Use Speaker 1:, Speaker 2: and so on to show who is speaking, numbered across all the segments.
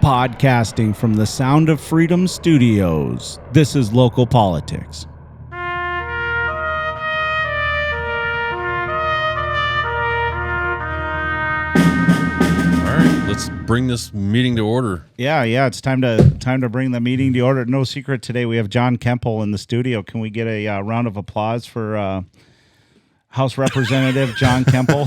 Speaker 1: Podcasting from the Sound of Freedom Studios, this is Local Politics.
Speaker 2: All right, let's bring this meeting to order.
Speaker 1: Yeah, it's time to bring the meeting to order. No secret today, we have John Kuempel in the studio. Can we get a round of applause for House Representative John Kuempel?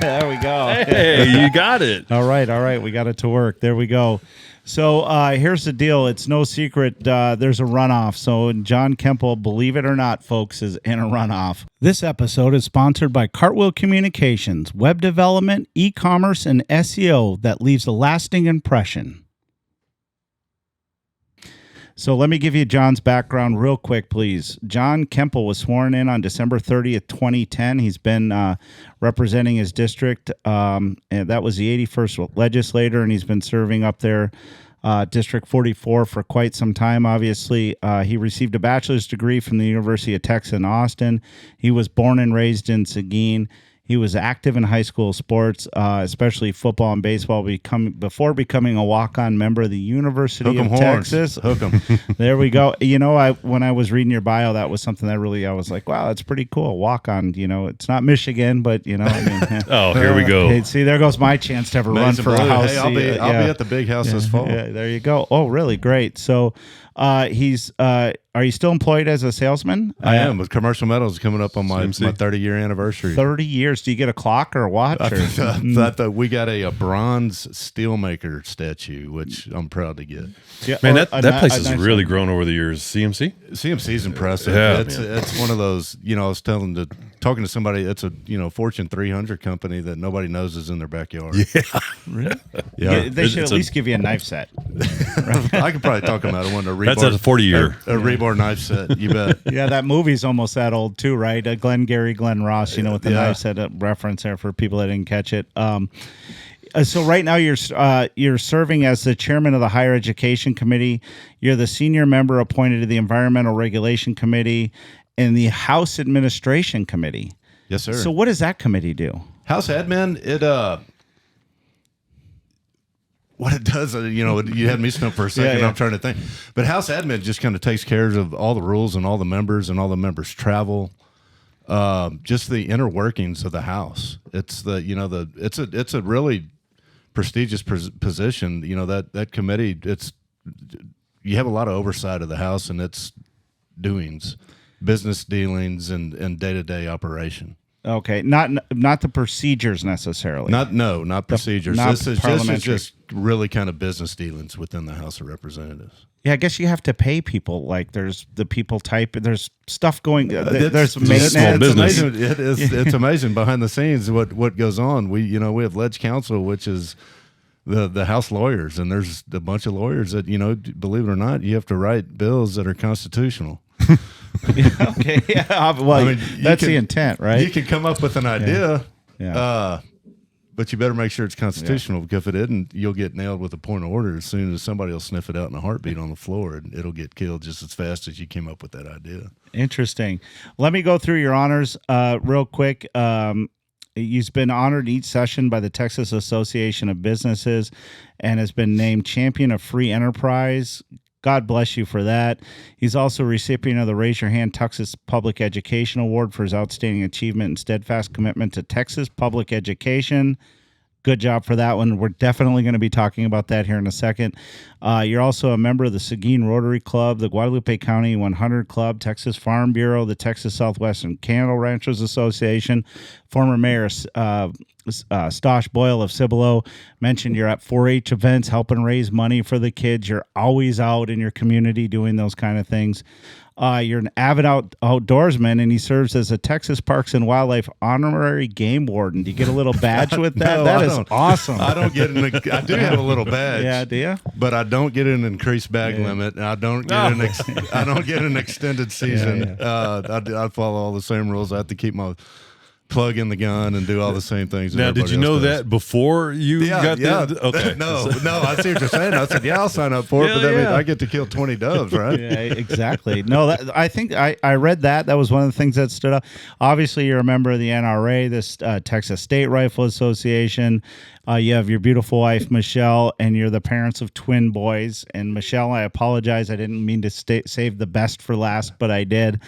Speaker 1: There we go.
Speaker 2: Hey, you got it.
Speaker 1: All right. We got it to work. There we go. So here's the deal. It's no secret. There's a runoff. So John Kuempel, believe it or not, folks, is in a runoff. This episode is sponsored by Cartwheel Communications, web development, e-commerce, and SEO that leaves a lasting impression. So let me give you John's background real quick, please. John Kuempel was sworn in on December 30th, 2010. He's been representing his district, and that was the 81st legislator, and he's been serving up there, District 44, for quite some time, obviously. He received a bachelor's degree from the University of Texas in Austin. He was born and raised in Seguin. He was active in high school sports, especially football and baseball, before becoming a walk-on member of the University of Texas.
Speaker 2: Hook 'em.
Speaker 1: There we go. You know, when I was reading your bio, that was something that I was like, wow, that's pretty cool. Walk-on, you know, it's not Michigan, but, you know. I mean,
Speaker 2: oh, here we go.
Speaker 1: Hey, see, there goes my chance to have a run for a house.
Speaker 3: Hey, I'll be at the big house this fall.
Speaker 1: Yeah, there you go. Oh, really? Great. So are you still employed as a salesman?
Speaker 3: I am, with Commercial Metals coming up on my 30-year anniversry.
Speaker 1: 30 years. Do you get a clock or a watch?
Speaker 3: We got a bronze steelmaker statue, which I'm proud to get.
Speaker 1: Yeah,
Speaker 2: man, that place has really grown over the years. CMC?
Speaker 3: CMC's impressive.
Speaker 2: Yeah,
Speaker 3: it's one of those, you know, I was talking to somebody, it's a, you know, Fortune 300 company that nobody knows is in their backyard.
Speaker 2: Yeah.
Speaker 1: Really?
Speaker 3: Yeah.
Speaker 1: They should at least give you a knife set.
Speaker 3: I could probably talk them out of one.
Speaker 2: That's a 40-year.
Speaker 3: A rebar knife set, you bet.
Speaker 1: Yeah, that movie's almost that old too, right? Glenn Ross, you know, with the knife set reference there for people that didn't catch it. So right now you're serving as the chairman of the Higher Education Committee. You're the senior member appointed to the Environmental Regulation Committee and the House Administration Committee.
Speaker 3: Yes, sir.
Speaker 1: So what does that committee do?
Speaker 3: House Admin, what it does, you know, you had me stumped for a second.
Speaker 1: Yeah.
Speaker 3: I'm trying to think. But House Admin just kind of takes care of all the rules and all the members' travel, just the inner workings of the House. It's it's a really prestigious position. You know, that committee, you have a lot of oversight of the House and its doings, business dealings, and day-to-day operation.
Speaker 1: Okay, not the procedures necessarily.
Speaker 3: Not procedures. This is
Speaker 1: parliamentary.
Speaker 3: just really kind of business dealings within the House of Representatives.
Speaker 1: Yeah, I guess you have to pay people. Like there's the people type. There's stuff going. There's maintenance.
Speaker 2: Small business.
Speaker 3: It's amazing behind the scenes what goes on. We have Ledge Counsel, which is the House lawyers, and there's a bunch of lawyers that, you know, believe it or not, you have to write bills that are constitutional.
Speaker 1: Okay, yeah. Well, I mean, that's the intent, right?
Speaker 3: You can come up with an idea,
Speaker 1: Yeah.
Speaker 3: but you better make sure it's constitutional, because if it isn't, you'll get nailed with a point of order as soon as somebody will sniff it out in a heartbeat on the floor, and it'll get killed just as fast as you came up with that idea.
Speaker 1: Interesting. Let me go through your honors real quick. You've been honored each session by the Texas Association of Businesses and has been named Champion of Free Enterprise. God bless you for that. He's also a recipient of the Raise Your Hand Texas Public Education Award for his outstanding achievement and steadfast commitment to Texas public education. Good job for that one. We're definitely going to be talking about that here in a second. You're also a member of the Seguin Rotary Club, the Guadalupe County 100 Club, Texas Farm Bureau, the Texas Southwestern Cattle Ranchers Association. Former Mayor Stosh Boyle of Cibolo mentioned you're at 4-H events helping raise money for the kids. You're always out in your community doing those kind of things. You're an avid outdoorsman, and he serves as a Texas Parks and Wildlife honorary game warden. Do you get a little badge with that?
Speaker 3: No,
Speaker 1: that is awesome.
Speaker 3: I don't get I do have a little badge.
Speaker 1: Yeah, do you?
Speaker 3: But I don't get an increased bag limit, and I don't get an extended season.
Speaker 1: Yeah.
Speaker 3: I follow all the same rules. I have to keep my plug in the gun and do all the same things.
Speaker 2: Now, did you know that before you got
Speaker 3: yeah.
Speaker 2: there? Okay.
Speaker 3: No, I see what you're saying. I said, yeah, I'll sign up for it, but that means I get to kill 20 doves, right?
Speaker 1: Yeah, exactly. No, I think I read that. That was one of the things that stood out. Obviously, you're a member of the NRA, this Texas State Rifle Association. You have your beautiful wife, Michelle, and you're the parents of twin boys. And Michelle, I apologize. I didn't mean to save the best for last, but I did.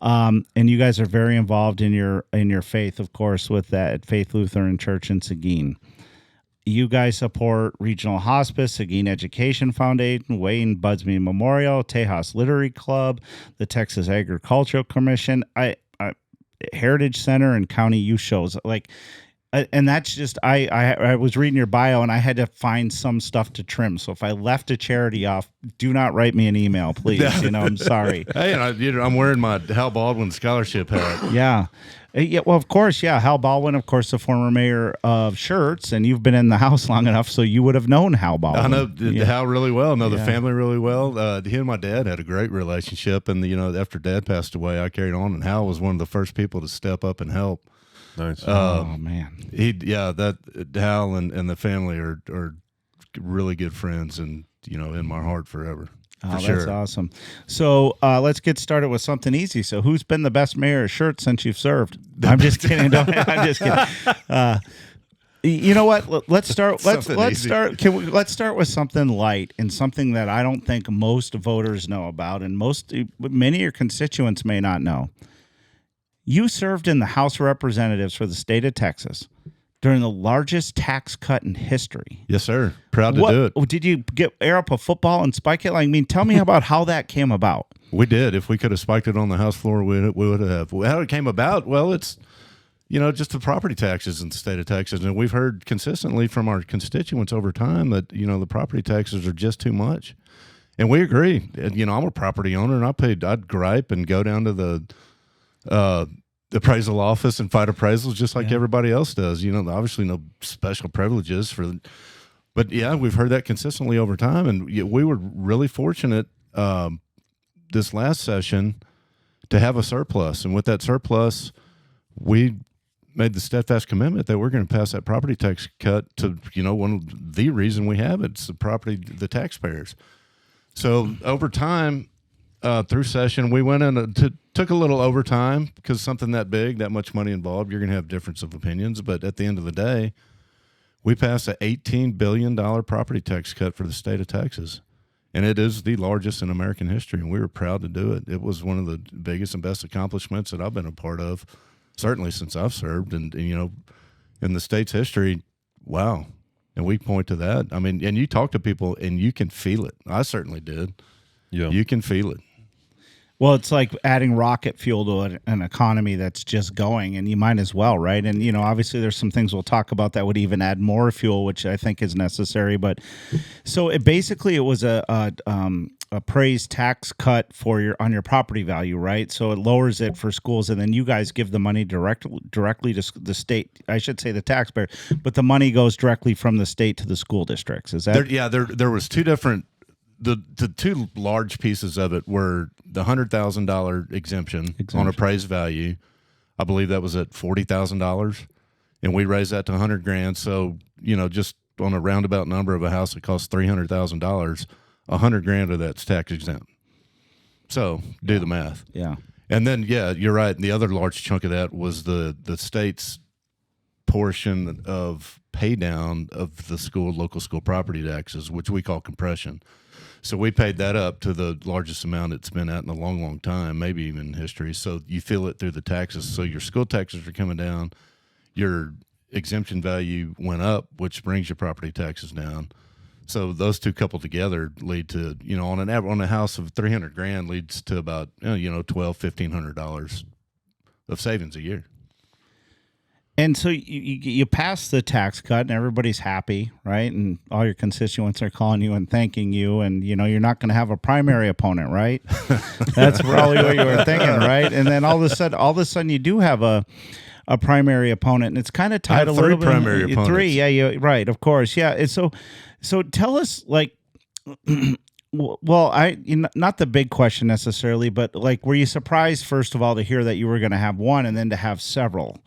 Speaker 1: And you guys are very involved in your faith, of course, with that Faith Lutheran Church in Seguin. You guys support Regional Hospice, Seguin Education Foundation, Wayne Budsby Memorial, Tejas Literary Club, the Texas Agricultural Commission, Heritage Center, and County Youth Shows. And that's just I was reading your bio and I had to find some stuff to trim. So if I left a charity off, do not write me an email, please. I'm sorry.
Speaker 3: Hey, and I'm wearing my Hal Baldwin scholarship hat.
Speaker 1: Yeah. Yeah, well, of course, yeah. Hal Baldwin, of course, the former mayor of Schertz, and you've been in the house long enough, so you would have known Hal Baldwin.
Speaker 3: I know Hal really well. Know the family really well. He and my dad had a great relationship, and after Dad passed away, I carried on, and Hal was one of the first people to step up and help.
Speaker 2: Nice.
Speaker 1: Oh man.
Speaker 3: That Hal and the family are really good friends, and in my heart forever.
Speaker 1: Oh,
Speaker 3: for
Speaker 1: that's
Speaker 3: sure.
Speaker 1: awesome. So let's get started with something easy. So who's been the best mayor of Schertz since you've served? I'm just kidding. I'm just kidding. You know what? Let's start. Let's start. Let's start with something light and something that I don't think most voters know about, and many of your constituents may not know. You served in the House of Representatives for the state of Texas during the largest tax cut in history.
Speaker 3: Yes, sir. Proud to do it.
Speaker 1: Did you air up a football and spike it? Tell me about how that came about.
Speaker 3: We did. If we could have spiked it on the House floor, we would have. How it came about? Well, it's just the property taxes in the state of Texas, and we've heard consistently from our constituents over time that the property taxes are just too much, and we agree. I'm a property owner, and I'd gripe and go down to the appraisal office and fight appraisals just like everybody else does. Obviously no special privileges but we've heard that consistently over time. And we were really fortunate this last session to have a surplus. And with that surplus, we made the steadfast commitment that we're going to pass that property tax cut to, one of the reason we have it's the taxpayers. So over time, through session, we went in took a little overtime because something that big, that much money involved, you're going to have difference of opinions. But at the end of the day, we passed an $18 billion property tax cut for the state of Texas. And it is the largest in American history, and we were proud to do it. It was one of the biggest and best accomplishments that I've been a part of, certainly since I've served. And in the state's history, wow. And we point to that. And you talk to people, and you can feel it. I certainly did. Yeah. You can feel it.
Speaker 1: Well, it's like adding rocket fuel to an economy that's just going, and you might as well, right? And, obviously there's some things we'll talk about that would even add more fuel, which I think is necessary. But so it was a praised tax cut on your property value, right? So it lowers it for schools, and then you guys give the money directly to the state. I should say the taxpayer, but the money goes directly from the state to the school districts. Is that?
Speaker 3: There was two different. The two large pieces of it were the $100,000 exemption on appraised value. I believe that was at $40,000, and we raised that to $100,000. So just on a roundabout number of a house that costs $300,000, $100,000 of that's tax exempt. So do the math.
Speaker 1: Yeah,
Speaker 3: and then you're right. The other large chunk of that was the state's portion of pay down of the local school property taxes, which we call compression. So we paid that up to the largest amount it's been at in a long, long time, maybe even in history. So you feel it through the taxes. So your school taxes are coming down. Your exemption value went up, which brings your property taxes down. So those two coupled together lead to, on a house of $300,000 leads to about, $1,200-$1,500 of savings a year.
Speaker 1: And so you pass the tax cut and everybody's happy, right? And all your constituents are calling you and thanking you, and you're not going to have a primary opponent, right? That's probably what you were thinking, right? And then all of a sudden you do have a primary opponent, and it's kind of tied a little bit.
Speaker 3: Primary opponents.
Speaker 1: Three, yeah, right, of course, yeah. And so tell us, well, not the big question necessarily, but were you surprised first of all to hear that you were going to have one and then to have several?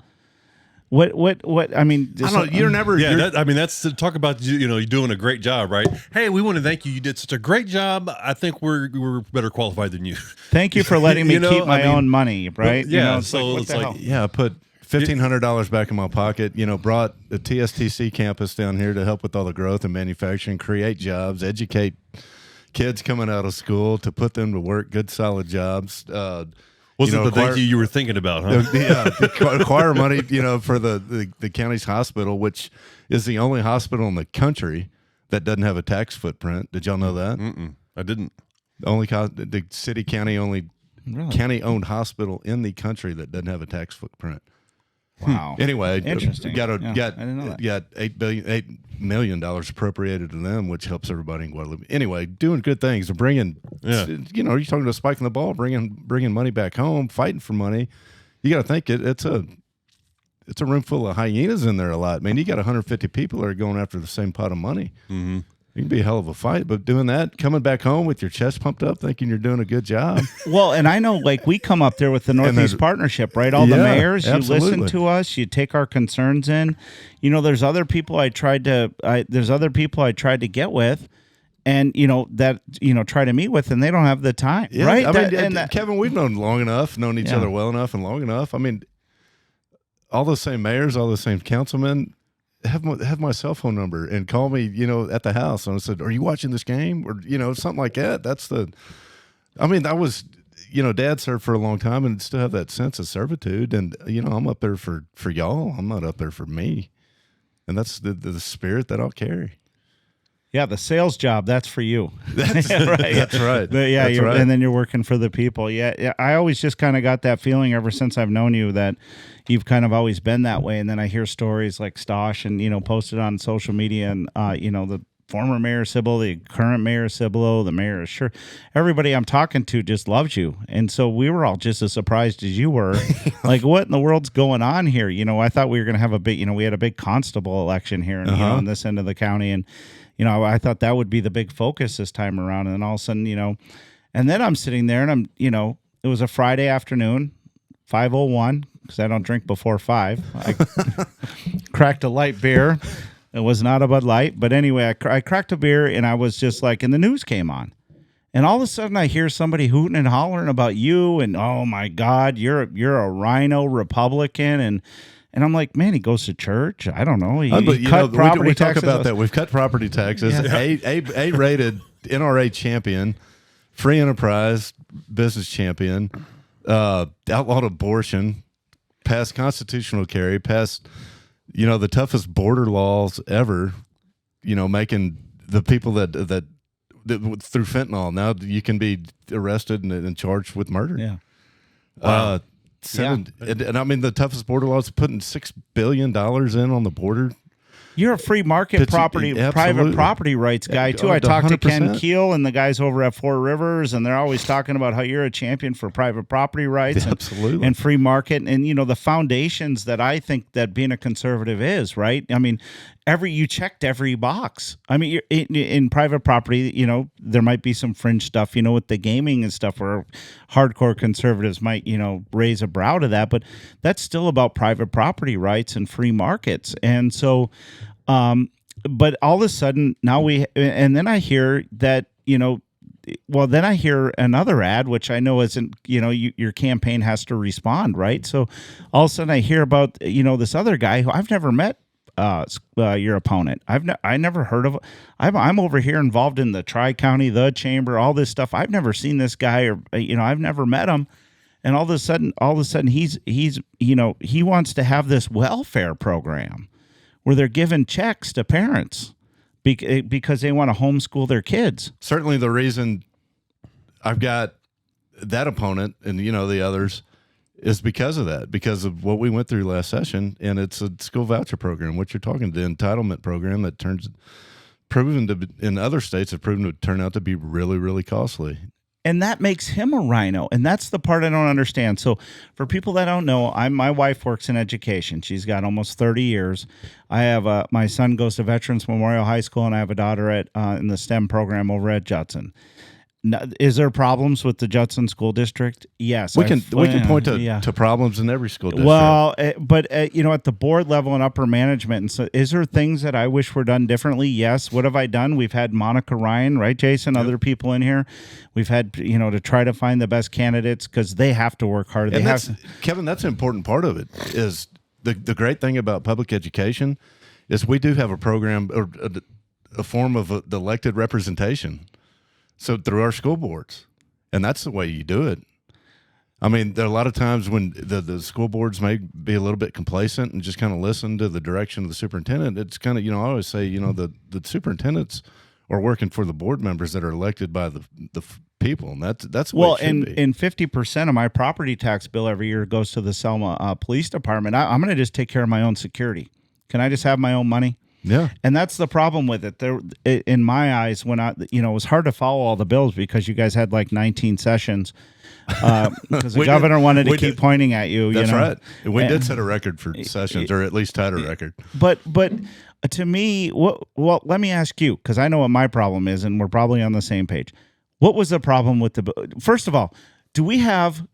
Speaker 1: What? I mean,
Speaker 3: I don't. You're never.
Speaker 2: Yeah,
Speaker 3: you're-
Speaker 2: that's to talk about you doing a great job, right? Hey, we want to thank you. You did such a great job. I think we're better qualified than you.
Speaker 1: thank you for letting me
Speaker 2: You know,
Speaker 1: keep my
Speaker 2: I mean,
Speaker 1: own money, right?
Speaker 2: yeah,
Speaker 1: It's
Speaker 2: so
Speaker 1: what
Speaker 2: it's
Speaker 1: the
Speaker 2: like-
Speaker 1: hell?
Speaker 3: Yeah, I put $1,500 back in my pocket. Brought the TSTC campus down here to help with all the growth and manufacturing, create jobs, educate kids coming out of school to put them to work, good solid jobs.
Speaker 2: Was it the thank you were thinking about, huh?
Speaker 3: Acquire money, for the county's hospital, which is the only hospital in the country that doesn't have a tax footprint. Did y'all know that?
Speaker 2: Mm-mm, I didn't.
Speaker 3: The city county only
Speaker 1: Really?
Speaker 3: county-owned hospital in the country that doesn't have a tax footprint.
Speaker 1: Wow.
Speaker 3: Anyway,
Speaker 1: Interesting.
Speaker 3: Got
Speaker 1: I didn't know that.
Speaker 3: got $8 million appropriated to them, which helps everybody in Guadalupe. Anyway, doing good things. They're bringing,
Speaker 2: Yeah.
Speaker 3: you're talking to spiking the ball, bringing money back home, fighting for money. You got to think it's a room full of hyenas in there a lot. Man, you got 150 people that are going after the same pot of money.
Speaker 2: Mm-hmm.
Speaker 3: It can be a hell of a fight, but doing that, coming back home with your chest pumped up, thinking you're doing a good job.
Speaker 1: Well, and I know, like, we come up there with the Northeast Partnership, right? All the
Speaker 3: Yeah,
Speaker 1: mayors, you
Speaker 3: absolutely.
Speaker 1: listen to us, you take our concerns in. There's other people I tried to get with, and try to meet with, and they don't have the time,
Speaker 3: Yeah,
Speaker 1: right?
Speaker 3: I mean, Kevin, we've known each
Speaker 1: Yeah.
Speaker 3: other well enough and long enough. I mean, all the same mayors, all the same councilmen have my cell phone number and call me, at the house. And I said, "Are you watching this game?" Or something like that. I was, Dad served for a long time and still have that sense of servitude. And I'm up there for y'all. I'm not up there for me. And that's the spirit that I'll carry.
Speaker 1: Yeah, the sales job, that's for you.
Speaker 3: That's
Speaker 1: right.
Speaker 3: That's right.
Speaker 1: But yeah,
Speaker 3: That's right.
Speaker 1: and then you're working for the people. Yeah, I always just kind of got that feeling ever since I've known you that you've kind of always been that way. And then I hear stories like Stosh and, posted on social media and, the former Mayor Cibolo, the current Mayor Cibolo, the mayor, sure. Everybody I'm talking to just loves you. And so we were all just as surprised as you were. Like, what in the world's going on here? I thought we were going to have a big, we had a big constable election here in this end of the county. And, I thought that would be the big focus this time around. And then all of a sudden, and then I'm sitting there and it was a Friday afternoon, 5:01, because I don't drink before 5. I cracked a light beer. It was not a Bud Light. But anyway, I cracked a beer and I was just like, and the news came on. And all of a sudden I hear somebody hooting and hollering about you. And, oh, my God, you're a rhino Republican. And I'm like, man, he goes to church. I don't know. He cut property
Speaker 3: we talk
Speaker 1: taxes.
Speaker 3: about that. We've cut property taxes.
Speaker 1: Yeah.
Speaker 3: A-rated NRA champion, free enterprise business champion, outlawed abortion, passed constitutional carry, passed, the toughest border laws ever. Making the people that through fentanyl now you can be arrested and charged with murder.
Speaker 1: Yeah.
Speaker 3: Wow. And I mean, the toughest border laws putting $6 billion in on the border.
Speaker 1: You're a free market private property rights guy, too. I talked to Ken
Speaker 3: 100%.
Speaker 1: Keel and the guys over at Four Rivers, and they're always talking about how you're a champion for private property rights
Speaker 3: Absolutely.
Speaker 1: and free market. And, the foundations that I think that being a conservative is, right? I mean, you checked every box. I mean, you're in private property, there might be some fringe stuff, with the gaming and stuff where hardcore conservatives might, raise a brow to that, but that's still about private property rights and free markets. And so, but all of a sudden now and then I hear that, then I hear another ad, which I know isn't, your campaign has to respond, right? So all of a sudden I hear about, this other guy who I've never met, your opponent. I never heard of. I'm over here involved in the Tri-County, the Chamber, all this stuff. I've never seen this guy, or I've never met him. And all of a sudden, he's he wants to have this welfare program where they're giving checks to parents because they want to homeschool their kids.
Speaker 3: Certainly, the reason I've got that opponent and the others is because of that, because of what we went through last session. And it's a school voucher program, what you're talking, the entitlement program that in other states have proven to turn out to be really, really costly.
Speaker 1: And that makes him a rhino. And that's the part I don't understand. So for people that don't know, my wife works in education. She's got almost 30 years. I have my son goes to Veterans Memorial High School, and I have a daughter in the STEM program over at Judson. Is there problems with the Judson School District? Yes.
Speaker 3: We can point to problems in every school district.
Speaker 1: Well, but at the board level and upper management, and so is there things that I wish were done differently? Yes. What have I done? We've had Monica Ryan, right, Jason? Other people in here. We've had to try to find the best candidates because they have to work hard.
Speaker 3: Kevin, that's an important part of it. Is the great thing about public education is we do have a program or a form of the elected representation. So through our school boards, and that's the way you do it. I mean, there are a lot of times when the school boards may be a little bit complacent and just kind of listen to the direction of the superintendent. It's kind of, I always say, the superintendents are working for the board members that are elected by the people, and that's the way it should be.
Speaker 1: And 50% of my property tax bill every year goes to the Selma Police Department. I'm going to just take care of my own security. Can I just have my own money?
Speaker 3: Yeah,
Speaker 1: and that's the problem with it. In my eyes, when it was hard to follow all the bills because you guys had like 19 sessions because the governor wanted to keep pointing at you.
Speaker 3: That's right. We did set a record for sessions, or at least tied a record.
Speaker 1: But to me, well, let me ask you, because I know what my problem is, and we're probably on the same page. What was the problem with first of all, do we have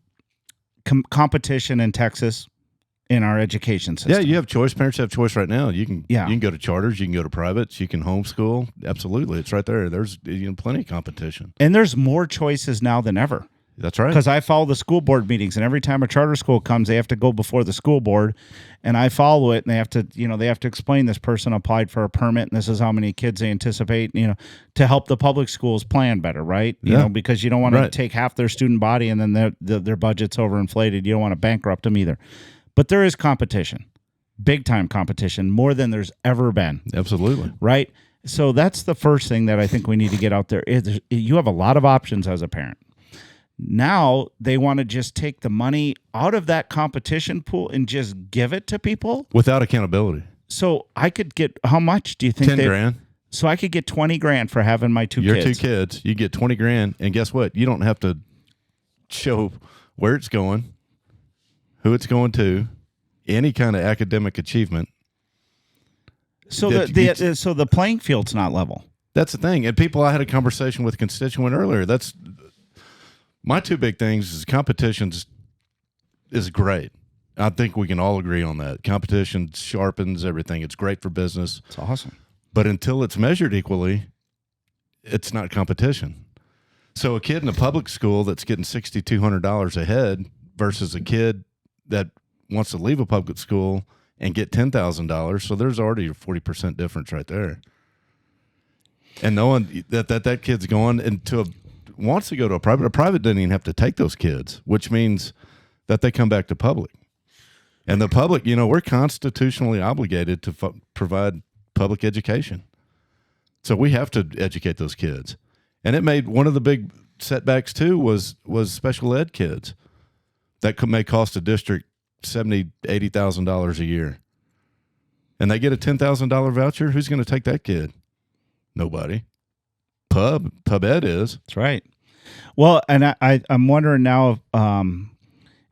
Speaker 1: competition in Texas? In our education system.
Speaker 3: Yeah, you have choice. Parents have choice right now. You can go to charters, you can go to privates, you can homeschool. Absolutely. It's right there. There's plenty of competition.
Speaker 1: And there's more choices now than ever.
Speaker 3: That's right.
Speaker 1: Because I follow the school board meetings, and every time a charter school comes, they have to go before the school board, and I follow it, and they have to explain this person applied for a permit, and this is how many kids they anticipate, to help the public schools plan better, right? Because you don't want to take half their student body and then their budget's overinflated. You don't want to bankrupt them either. But there is competition, big time competition, more than there's ever been.
Speaker 3: Absolutely.
Speaker 1: Right? So that's the first thing that I think we need to get out there. You have a lot of options as a parent. Now they want to just take the money out of that competition pool and just give it to people.
Speaker 3: Without accountability.
Speaker 1: So I could get, how much do you think?
Speaker 3: 10 grand.
Speaker 1: So I could get 20 grand for having my two kids.
Speaker 3: Your 2 kids, you get 20 grand. And guess what? You don't have to show where it's going, who it's going to, any kind of academic achievement.
Speaker 1: So the playing field's not level.
Speaker 3: That's the thing. And I had a conversation with a constituent earlier. That's my 2 big things is competition is great. I think we can all agree on that. Competition sharpens everything. It's great for business.
Speaker 1: It's awesome.
Speaker 3: But until it's measured equally, it's not competition. So a kid in a public school that's getting $6,200 a head versus a kid that wants to leave a public school and get $10,000. So there's already a 40% difference right there. And knowing that kid's going wants to go to a private doesn't even have to take those kids, which means that they come back to public. And the public, we're constitutionally obligated to provide public education. So we have to educate those kids. And it made one of the big setbacks too was special ed kids that may cost a district $70,000, $80,000 a year. And they get a $10,000 voucher. Who's going to take that kid? Nobody. Pub ed is.
Speaker 1: That's right. Well, and I'm wondering now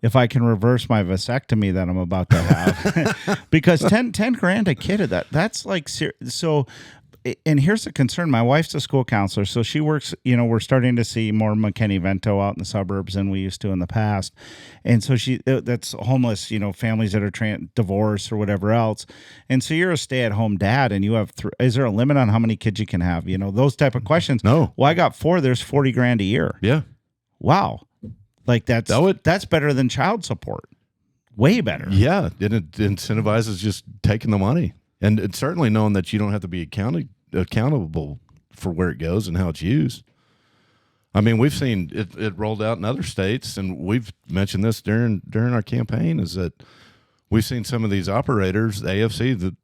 Speaker 1: if I can reverse my vasectomy that I'm about to have. Because 10 grand a kid, that's like, so, and here's the concern. My wife's a school counselor, so she works, we're starting to see more McKinney-Vento out in the suburbs than we used to in the past. And so that's homeless, families that are divorced or whatever else. And so you're a stay-at-home dad, and you have, is there a limit on how many kids you can have? Those type of questions.
Speaker 3: No.
Speaker 1: Well, I got 4, there's 40 grand a year.
Speaker 3: Yeah.
Speaker 1: Wow. Like that's better than child support. Way better.
Speaker 3: Yeah. And it incentivizes just taking the money. And it's certainly knowing that you don't have to be accountable for where it goes and how it's used. I mean, we've seen it rolled out in other states, and we've mentioned this during our campaign, is that we've seen some of these operators, the AFC,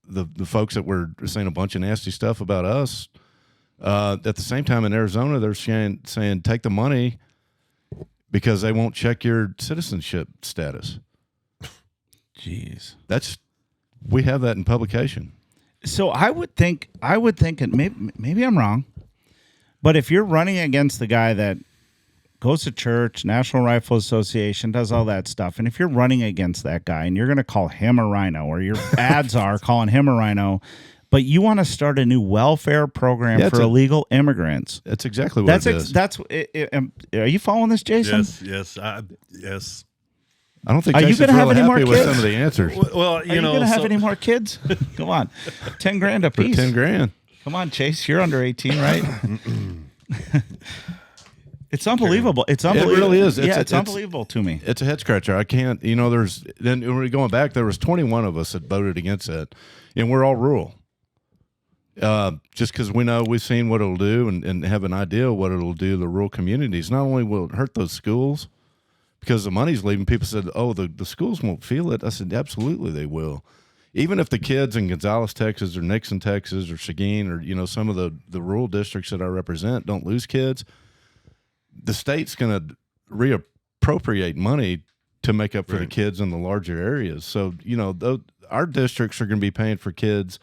Speaker 3: the folks that were saying a bunch of nasty stuff about us. At the same time in Arizona, they're saying take the money because they won't check your citizenship status.
Speaker 1: Jeez.
Speaker 3: We have that in publication.
Speaker 1: So I would think, and maybe I'm wrong, but if you're running against the guy that goes to church, National Rifle Association, does all that stuff, and if you're running against that guy and you're going to call him a rhino, or your ads are calling him a rhino, but you want to start a new welfare program for illegal immigrants.
Speaker 3: That's exactly what it is.
Speaker 1: Are you following this, Jason?
Speaker 2: Yes. Yes.
Speaker 3: I don't think
Speaker 1: Are you
Speaker 3: Jason's
Speaker 1: going to have
Speaker 3: really
Speaker 1: any more
Speaker 3: happy
Speaker 1: kids?
Speaker 3: with some of the answers.
Speaker 2: Well,
Speaker 1: Are you going to have any more kids? Come on, $10,000 a
Speaker 3: For
Speaker 1: piece.
Speaker 3: $10,000.
Speaker 1: Come on, Chase. You're under 18, right? It's unbelievable. It's unbelievable.
Speaker 3: It really is.
Speaker 1: It's unbelievable to me.
Speaker 3: It's a head scratcher. I can't. Then when we're going back, there was 21 of us that voted against it, and we're all rural. Just because we've seen what it'll do and have an idea of what it'll do to the rural communities. Not only will it hurt those schools because the money's leaving, people said, oh, the schools won't feel it. I said, absolutely they will. Even if the kids in Gonzales, Texas, or Nixon, Texas, or Seguin, or some of the rural districts that I represent don't lose kids, the state's going to reappropriate money to make up for the kids in the larger areas. So our districts are going to be paying for kids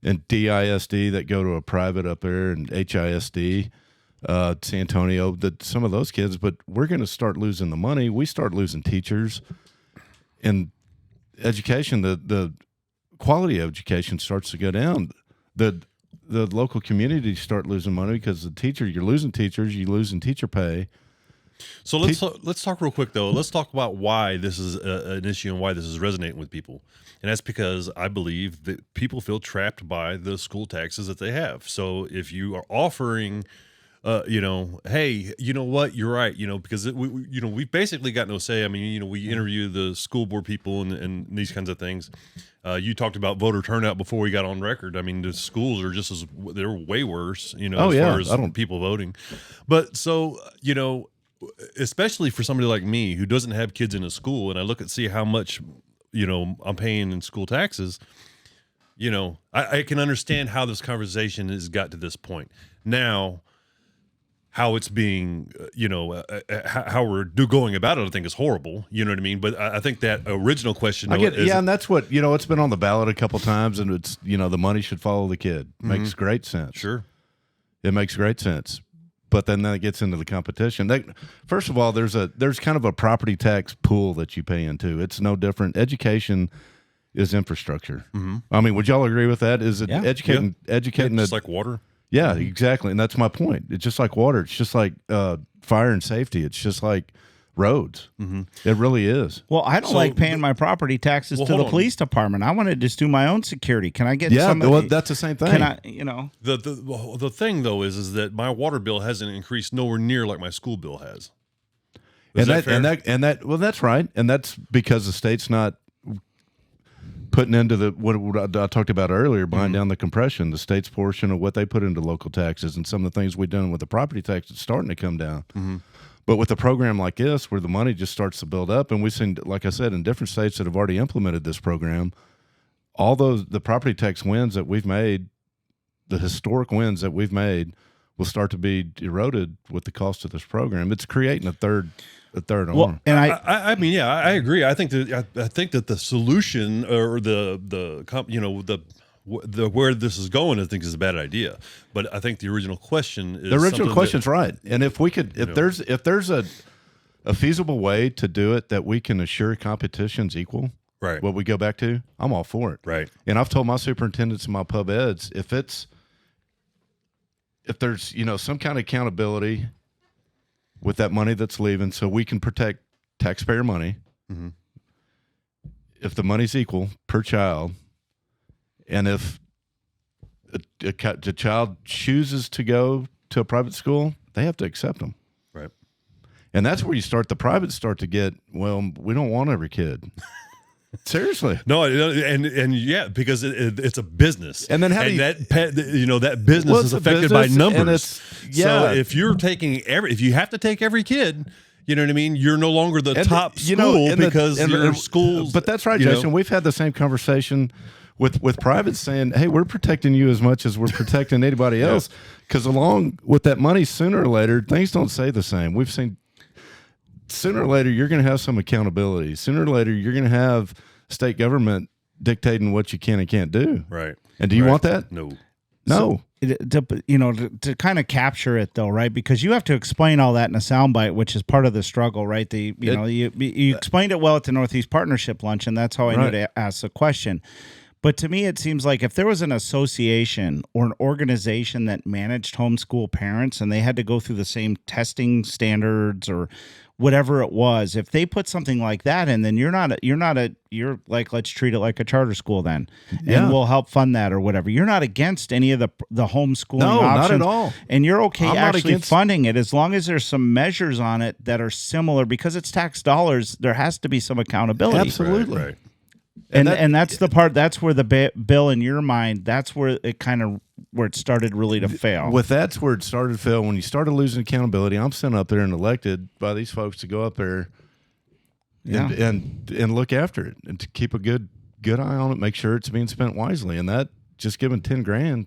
Speaker 3: in DISD that go to a private up there, and HISD, San Antonio, some of those kids. But we're going to start losing the money. We start losing teachers, and education. The quality of education starts to go down. The local communities start losing money because you're losing teachers, you're losing teacher pay.
Speaker 2: So let's talk real quick though. Let's talk about why this is an issue and why this is resonating with people. And that's because I believe that people feel trapped by the school taxes that they have. So if you are offering, hey, you know what, you're right, because we've basically got no say. I mean, we interview the school board people and these kinds of things. You talked about voter turnout before we got on record. I mean, the schools are they're way worse, as far as people voting. But so, especially for somebody like me who doesn't have kids in a school, and I look and see how much, I'm paying in school taxes, I can understand how this conversation has got to this point. Now, how it's being, how we're going about it, I think is horrible. You know what I mean? But I think that original question.
Speaker 3: And that's what, it's been on the ballot a couple times, and it's, the money should follow the kid. Makes great sense.
Speaker 2: Sure.
Speaker 3: It makes great sense. But then that gets into the competition. First of all, there's kind of a property tax pool that you pay into. It's no different. Education is infrastructure. Mm-hmm. I mean, would y'all agree with that? Is it educating?
Speaker 2: Just like water.
Speaker 3: Yeah, exactly. And that's my point. It's just like water. It's just like fire and safety. It's just like roads. Mm-hmm. It really is.
Speaker 1: Well, I don't like paying my property taxes to the police department. I want to just do my own security. Can I get some?
Speaker 3: Well, that's the same thing.
Speaker 1: Can I,
Speaker 2: The thing though is that my water bill hasn't increased nowhere near like my school bill has.
Speaker 3: Well, that's right. And that's because the state's not putting into what I talked about earlier, buying down the compression, the state's portion of what they put into local taxes, and some of the things we've done with the property tax is starting to come down. Mm-hmm. But with a program like this, where the money just starts to build up, and we've seen, like I said, in different states that have already implemented this program, all the property tax wins that we've made, the historic wins that we've made, will start to be eroded with the cost of this program. It's creating a third arm.
Speaker 2: And I mean, yeah, I agree. I think that the solution or the where this is going, I think is a bad idea. But I think the original question is
Speaker 3: right. And if we could, if there's a feasible way to do it that we can assure competition's equal,
Speaker 2: right?
Speaker 3: What we go back to, I'm all for it,
Speaker 2: right?
Speaker 3: And I've told my superintendents and my pub eds, if there's some kind of accountability with that money that's leaving, so we can protect taxpayer money. Mm-hmm. If the money's equal per child, and if a child chooses to go to a private school, they have to accept them.
Speaker 2: Right.
Speaker 3: And that's where the privates start to get, well, we don't want every kid. Seriously.
Speaker 2: No, and yeah, because it's a business.
Speaker 3: And then
Speaker 2: that business is affected by numbers. So if you have to take every kid, you know what I mean? You're no longer the top school because your schools.
Speaker 3: But that's right, Jason. We've had the same conversation with privates saying, hey, we're protecting you as much as we're protecting anybody else. Because along with that money, sooner or later, things don't stay the same. We've seen sooner or later, you're going to have some accountability. Sooner or later, you're going to have state government dictating what you can and can't do.
Speaker 2: Right.
Speaker 3: And do you want that?
Speaker 2: No.
Speaker 3: No.
Speaker 1: To kind of capture it though, right? Because you have to explain all that in a soundbite, which is part of the struggle, right? You explained it well at the Northeast Partnership lunch, and that's how I knew to ask the question. But to me, it seems like if there was an association or an organization that managed homeschool parents and they had to go through the same testing standards or whatever it was, if they put something like that in, then you're like, let's treat it like a charter school then, and we'll help fund that or whatever. You're not against any of the homeschooling options.
Speaker 3: Not at all.
Speaker 1: And you're okay
Speaker 3: I'm
Speaker 1: actually funding it as long as there's some measures on it that are similar, because it's tax dollars. There has to be some accountability.
Speaker 3: Absolutely.
Speaker 2: Right.
Speaker 1: And that's the part. That's where the bill in your mind. That's where it where it started really to fail.
Speaker 3: With that's where it started to fail. When you started losing accountability, I'm sent up there and elected by these folks to go up there, and look after it and to keep a good eye on it, make sure it's being spent wisely. And that just giving $10,000,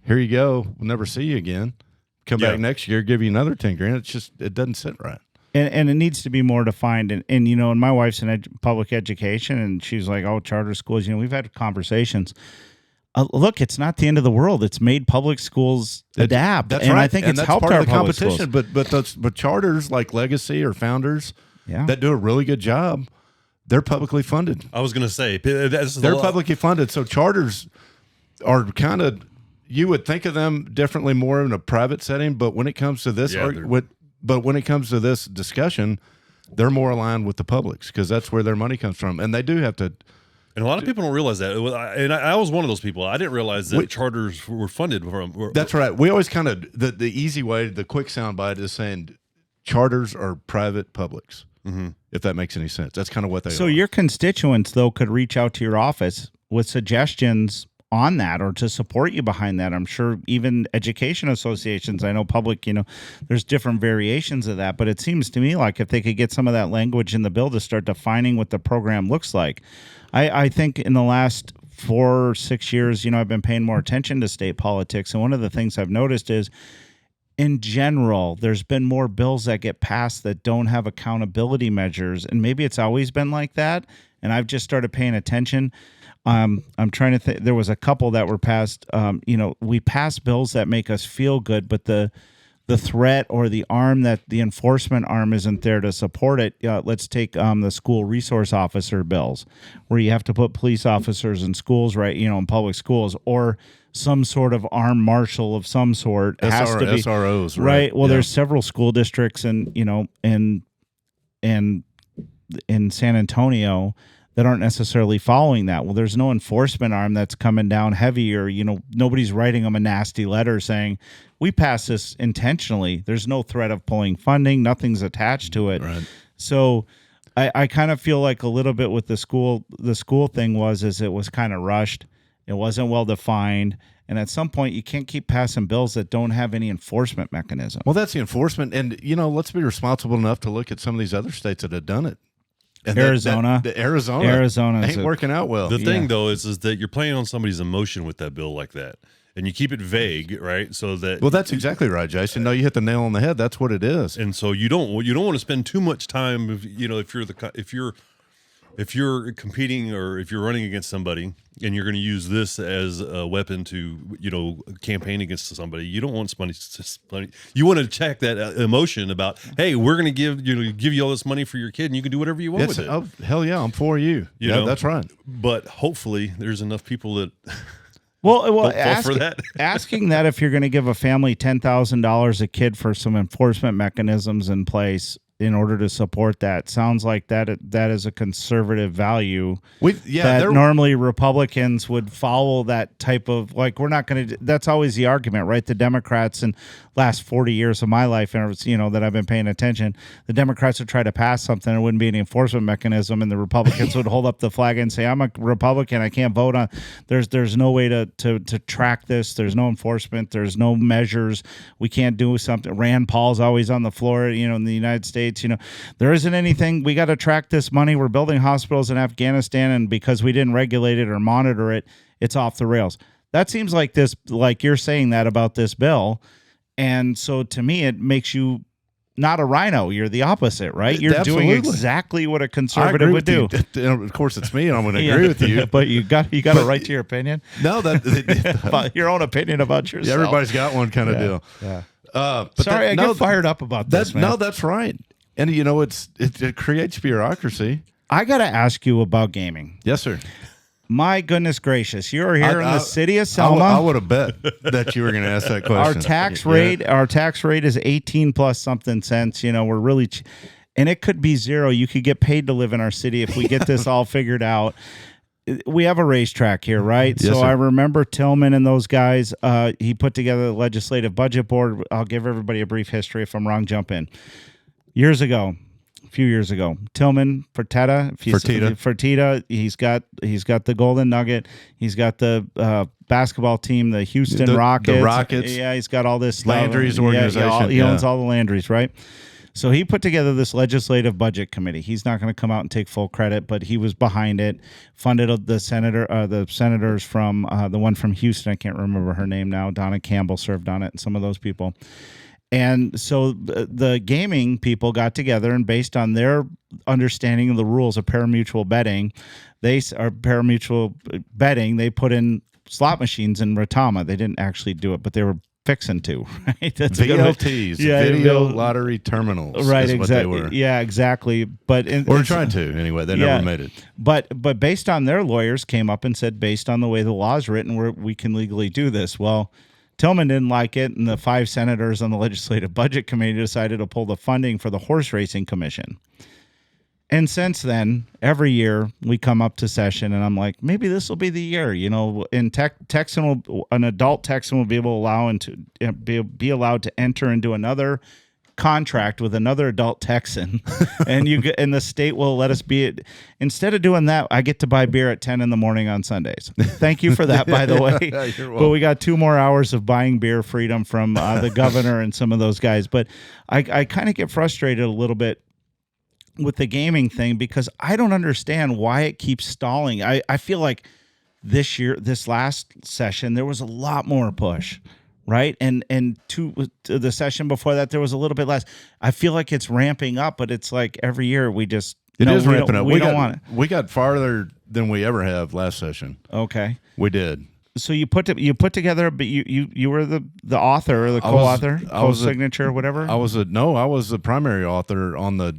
Speaker 3: here you go. We'll never see you again. Come back next year, give you another $10,000. It doesn't sit right.
Speaker 1: And it needs to be more defined. And and my wife's in public education, and she's like, oh, charter schools. We've had conversations. Look, it's not the end of the world. It's made public schools adapt.
Speaker 3: That's
Speaker 1: and
Speaker 3: right.
Speaker 1: I think
Speaker 3: and
Speaker 1: it's
Speaker 3: that's
Speaker 1: helped
Speaker 3: part
Speaker 1: our
Speaker 3: of the
Speaker 1: public
Speaker 3: competition.
Speaker 1: schools.
Speaker 3: But charters like Legacy or Founders that do a really good job, they're publicly funded.
Speaker 2: I was going to say
Speaker 3: They're publicly funded. So charters are kind of, you would think of them differently more in a private setting, but when it comes to this when it comes to this discussion, they're more aligned with the publics because that's where their money comes from. And they do have to.
Speaker 2: And a lot of people don't realize that. And I was one of those people. I didn't realize that charters were funded from.
Speaker 3: That's right. We always kind of, the easy way, the quick soundbite is saying charters are private publics, if that makes any sense. That's kind of what they are.
Speaker 1: So your constituents, though, could reach out to your office with suggestions on that or to support you behind that. I'm sure even education associations, I know public, there's different variations of that, but it seems to me like if they could get some of that language in the bill to start defining what the program looks like. I think in the last 4 or 6 years, I've been paying more attention to state politics. And one of the things I've noticed is in general, there's been more bills that get passed that don't have accountability measures. And maybe it's always been like that. And I've just started paying attention. I'm trying to think. There was a couple that were passed. We pass bills that make us feel good, but the threat or the arm that the enforcement arm isn't there to support it. Let's take the school resource officer bills, where you have to put police officers in schools, right? In public schools, or some sort of armed marshal of some sort. Has to be
Speaker 3: SROs,
Speaker 1: right? Well, there's several school districts, and in San Antonio that aren't necessarily following that. Well, there's no enforcement arm that's coming down heavy, or, nobody's writing them a nasty letter saying, we passed this intentionally. There's no threat of pulling funding. Nothing's attached to it.
Speaker 3: Right.
Speaker 1: So I kind of feel like a little bit with the school thing is it was kind of rushed. It wasn't well defined. And at some point, you can't keep passing bills that don't have any enforcement mechanism.
Speaker 3: Well, that's the enforcement. And, let's be responsible enough to look at some of these other states that have done it. And
Speaker 1: Arizona
Speaker 3: ain't working out well.
Speaker 2: The thing, though, is that you're playing on somebody's emotion with that bill like that. And you keep it vague, right? So that
Speaker 3: that's exactly right, Jason. No, you hit the nail on the head. That's what it is.
Speaker 2: And so you don't want to spend too much time, if you're competing or if you're running against somebody and you're going to use this as a weapon to campaign against somebody. You don't want somebody. You want to check that emotion about, hey, we're going to give you all this money for your kid, and you can do whatever you want with it.
Speaker 3: Oh, hell yeah, I'm for you. That's right.
Speaker 2: But hopefully, there's enough people that.
Speaker 1: Well,
Speaker 3: asking
Speaker 1: that if you're going to give a family $10,000 a kid for some enforcement mechanisms in place in order to support that sounds like that is a conservative value. Normally Republicans would follow that type of, like, we're not going to. That's always the argument, right? The Democrats in last 40 years of my life, and that I've been paying attention, the Democrats would try to pass something, there wouldn't be any enforcement mechanism, and the Republicans would hold up the flag and say, I'm a Republican, I can't vote on. There's no way to track this. There's no enforcement. There's no measures. We can't do something. Rand Paul's always on the floor, in the United States. There isn't anything. We got to track this money. We're building hospitals in Afghanistan, and because we didn't regulate it or monitor it, it's off the rails. That seems like you're saying that about this bill. And so to me, it makes you not a rhino. You're the opposite, right? You're
Speaker 3: Absolutely.
Speaker 1: doing exactly what a conservative would do.
Speaker 3: Of course, it's me, and I'm going to agree with you.
Speaker 1: But you got a right to your opinion.
Speaker 3: No,
Speaker 1: About your own opinion about yourself.
Speaker 3: Yeah, everybody's got one kind of deal.
Speaker 1: Yeah. Sorry, I get fired up about this, man.
Speaker 3: No, that's right. And it creates bureaucracy.
Speaker 1: I got to ask you about gaming.
Speaker 3: Yes, sir.
Speaker 1: My goodness gracious, you're here in the city of
Speaker 3: I
Speaker 1: Selma.
Speaker 3: would have bet that you were going to ask that question.
Speaker 1: Our tax rate is 18 plus something cents. We're really, and it could be zero. You could get paid to live in our city if we get this all figured out. We have a racetrack here, right?
Speaker 3: Yes,
Speaker 1: so
Speaker 3: sir.
Speaker 1: I remember Tillman and those guys. He put together the legislative budget board. I'll give everybody a brief history. If I'm wrong, jump in. A few years ago, Tillman Fertitta. He's got the Golden Nugget. He's got the basketball team, the Houston Rockets.
Speaker 3: The Rockets.
Speaker 1: Yeah, he's got all this
Speaker 3: Landry's
Speaker 1: stuff.
Speaker 3: organization.
Speaker 1: He owns all the Landry's, right? So he put together this legislative budget committee. He's not going to come out and take full credit, but he was behind it. Funded the senators from the one from Houston. I can't remember her name now. Donna Campbell served on it, and some of those people. And so the gaming people got together, and based on their understanding of the rules of pari-mutuel betting, they put in slot machines in Retama. They didn't actually do it, but they were fixing to, right? That's
Speaker 3: VLTs, video lottery terminals.
Speaker 1: Right,
Speaker 3: exactly.
Speaker 1: Yeah, exactly. But
Speaker 3: we're trying to anyway. They never made it.
Speaker 1: But based on their lawyers came up and said, based on the way the law is written, we can legally do this. Well, Tillman didn't like it, and the 5 senators on the Legislative Budget Committee decided to pull the funding for the Horse Racing Commission. And since then, every year we come up to session, and I'm like, maybe this will be the year. An adult Texan will be able to be allowed to enter into another contract with another adult Texan, and the state will let us be. Instead of doing that, I get to buy beer at 10 in the morning on Sundays. Thank you for that, by the way. But we got 2 more hours of buying beer freedom from the governor and some of those guys. But I kind of get frustrated a little bit with the gaming thing because I don't understand why it keeps stalling. I feel like this last session, there was a lot more push. Right. And to the session before that, there was a little bit less. I feel like it's ramping up, but it's like every year it is ramping up. We don't want it.
Speaker 3: We got farther than we ever have last session.
Speaker 1: Okay.
Speaker 3: We did.
Speaker 1: So you put together, but you were the author or the co-author, co-signature or whatever?
Speaker 3: I was the primary author on the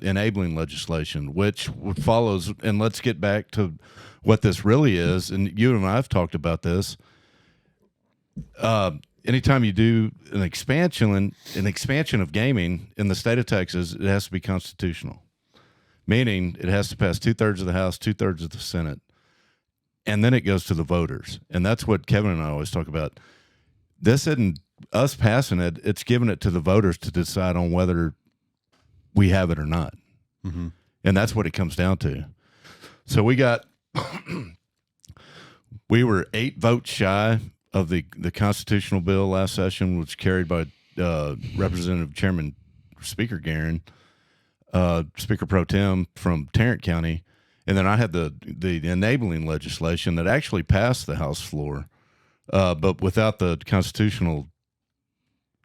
Speaker 3: enabling legislation, which follows. And let's get back to what this really is. And you and I have talked about this. Anytime you do an expansion of gaming in the state of Texas, it has to be constitutional, meaning it has to pass 2/3 of the House, 2/3 of the Senate, and then it goes to the voters. And that's what Kevin and I always talk about. This isn't us passing it; it's giving it to the voters to decide on whether we have it or not. Mm-hmm. And that's what it comes down to. So we were 8 votes shy of the constitutional bill last session, which carried by Representative Chairman Speaker Guerin, Speaker Pro Tem from Tarrant County, and then I had the enabling legislation that actually passed the House floor, but without the constitutional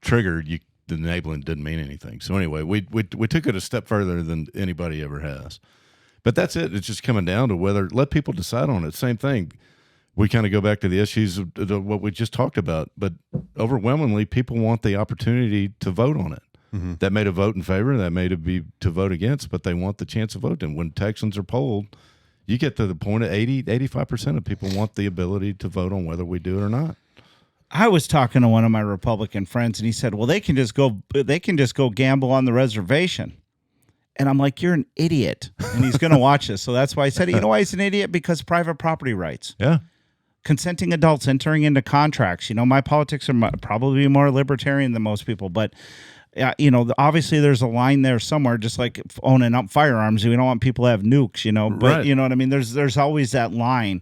Speaker 3: trigger, the enabling didn't mean anything. So anyway, we took it a step further than anybody ever has. But that's it. It's just coming down to let people decide on it. Same thing. We kind of go back to the issues of what we just talked about, but overwhelmingly, people want the opportunity to vote on it. Mm-hmm. That may to vote in favor, that may to vote against, but they want the chance of voting. When Texans are polled, you get to the point of 85% of people want the ability to vote on whether we do it or not.
Speaker 1: I was talking to one of my Republican friends, and he said, "Well, they can just go gamble on the reservation." And I'm like, "You're an idiot," and he's going to watch this. So that's why I said, "You know why he's an idiot? Because private property rights."
Speaker 3: Yeah.
Speaker 1: Consenting adults entering into contracts. My politics are probably more libertarian than most people, but obviously there's a line there somewhere. Just like owning up firearms, we don't want people to have nukes. But
Speaker 3: right.
Speaker 1: You know what I mean. There's always that line.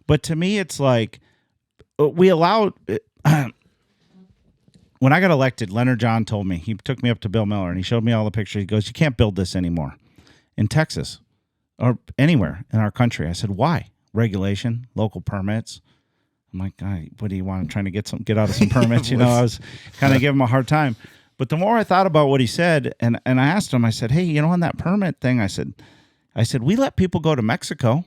Speaker 1: But to me, it's like we allowed. When I got elected, Leonard John told me, he took me up to Bill Miller and he showed me all the pictures. He goes, "You can't build this anymore in Texas or anywhere in our country." I said, "Why?" Regulation, local permits. I'm like, what do you want? I'm trying to get out of some permits. I was kind of giving him a hard time. But the more I thought about what he said, and I asked him, I said, "Hey, on that permit thing," I said, we let people go to Mexico.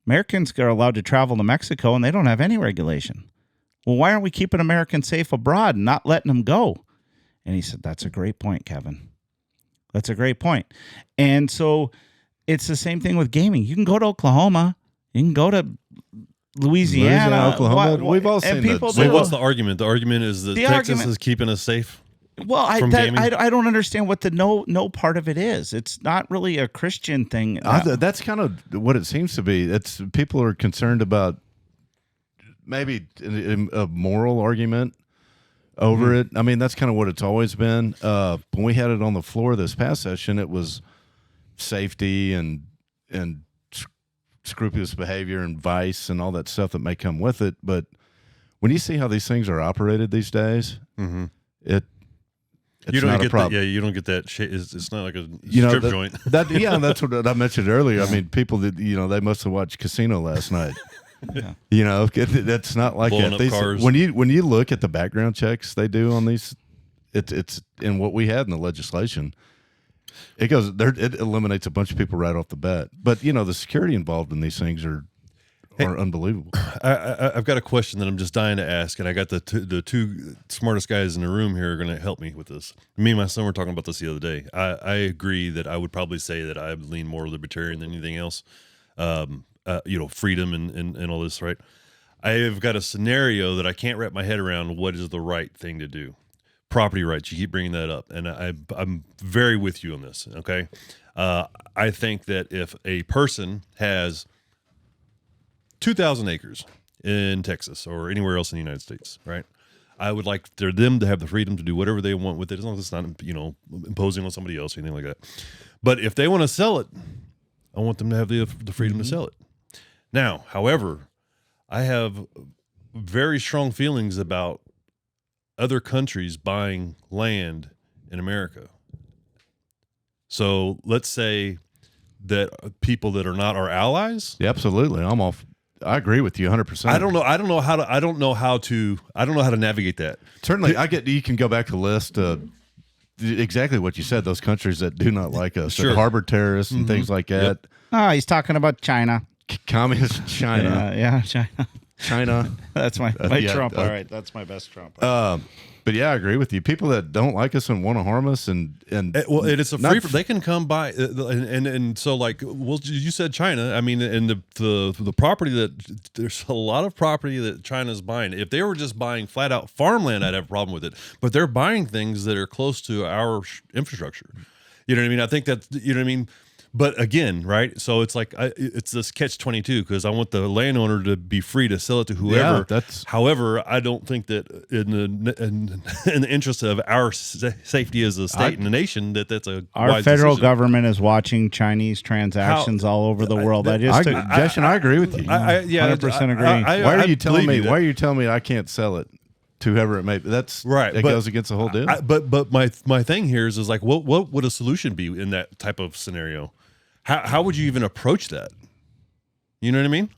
Speaker 1: Americans are allowed to travel to Mexico, and they don't have any regulation. Well, why aren't we keeping Americans safe abroad and not letting them go? And he said, "That's a great point, Kevin. That's a great point." And so it's the same thing with gaming. You can go to Oklahoma. You can go to Louisiana,
Speaker 3: Oklahoma. We've all seen
Speaker 1: people
Speaker 3: that.
Speaker 2: Wait,
Speaker 1: do.
Speaker 2: what's the argument? The argument is that
Speaker 1: The
Speaker 2: Texas
Speaker 1: argument-
Speaker 2: is keeping us safe.
Speaker 1: Well,
Speaker 2: from gaming?
Speaker 1: I don't understand what the no part of it is. It's not really a Christian thing.
Speaker 3: That's kind of what it seems to be. It's people are concerned about maybe a moral argument over it. I mean, that's kind of what it's always been. When we had it on the floor this past session, it was safety and scrupulous behavior and vice and all that stuff that may come with it. But when you see how these things are operated these days, it's
Speaker 2: You don't
Speaker 3: not a
Speaker 2: get
Speaker 3: problem.
Speaker 2: that. Yeah, you don't get that. It's not like a
Speaker 3: You know,
Speaker 2: strip
Speaker 3: that-
Speaker 2: joint.
Speaker 3: That's what I mentioned earlier. I mean, people that they must have watched Casino last night.
Speaker 1: Yeah.
Speaker 3: That's not like
Speaker 2: Blowing
Speaker 3: that.
Speaker 2: up cars.
Speaker 3: When you look at the background checks they do on these, it's in what we had in the legislation. It goes there. It eliminates a bunch of people right off the bat. But the security involved in these things are unbelievable.
Speaker 2: I've got a question that I'm just dying to ask, and I got the two smartest guys in the room here are going to help me with this. Me and my son were talking about this the other day. I agree that I would probably say that I lean more libertarian than anything else. Freedom and all this, right? I've got a scenario that I can't wrap my head around. What is the right thing to do? Property rights. You keep bringing that up, and I'm very with you on this. Okay, I think that if a person has 2,000 acres in Texas or anywhere else in the United States, right? I would like them to have the freedom to do whatever they want with it, as long as it's not, imposing on somebody else or anything like that. But if they want to sell it, I want them to have the freedom to sell it. Now, however, I have very strong feelings about other countries buying land in America. So let's say that people that are not our allies.
Speaker 3: Yeah, absolutely. I agree with you 100%.
Speaker 2: I don't know how to navigate that.
Speaker 3: Certainly, you can go back to the list. Exactly what you said. Those countries that do not like us, that harbor terrorists and things like that.
Speaker 2: Yep.
Speaker 1: Oh, he's talking about China.
Speaker 3: Communist China.
Speaker 1: Yeah, China.
Speaker 3: China.
Speaker 1: That's my Trump. All right, that's my best Trump.
Speaker 3: But yeah, I agree with you. People that don't like us and want to harm us, and
Speaker 2: it's a free. They can come by, and so you said China. I mean, and the property that there's a lot of property that China's buying. If they were just buying flat out farmland, I'd have a problem with it. But they're buying things that are close to our infrastructure. You know what I mean? I think that you know what I mean. But again, right? So it's like it's this catch-22 because I want the landowner to be free to sell it to whoever.
Speaker 3: Yeah,
Speaker 2: however, I don't think that in the interest of our safety as a state and a nation that's a
Speaker 1: our
Speaker 2: wise
Speaker 1: federal
Speaker 2: decision.
Speaker 1: government is watching Chinese transactions all over the world.
Speaker 3: Josh and I agree with you.
Speaker 1: 100% agree.
Speaker 3: Why are you telling me? Why are you telling me I can't sell it to whoever it may be? That's
Speaker 2: right.
Speaker 3: It goes against the whole deal.
Speaker 2: But my thing here is like, what would a solution be in that type of scenario? How would you even approach that? You know what I mean?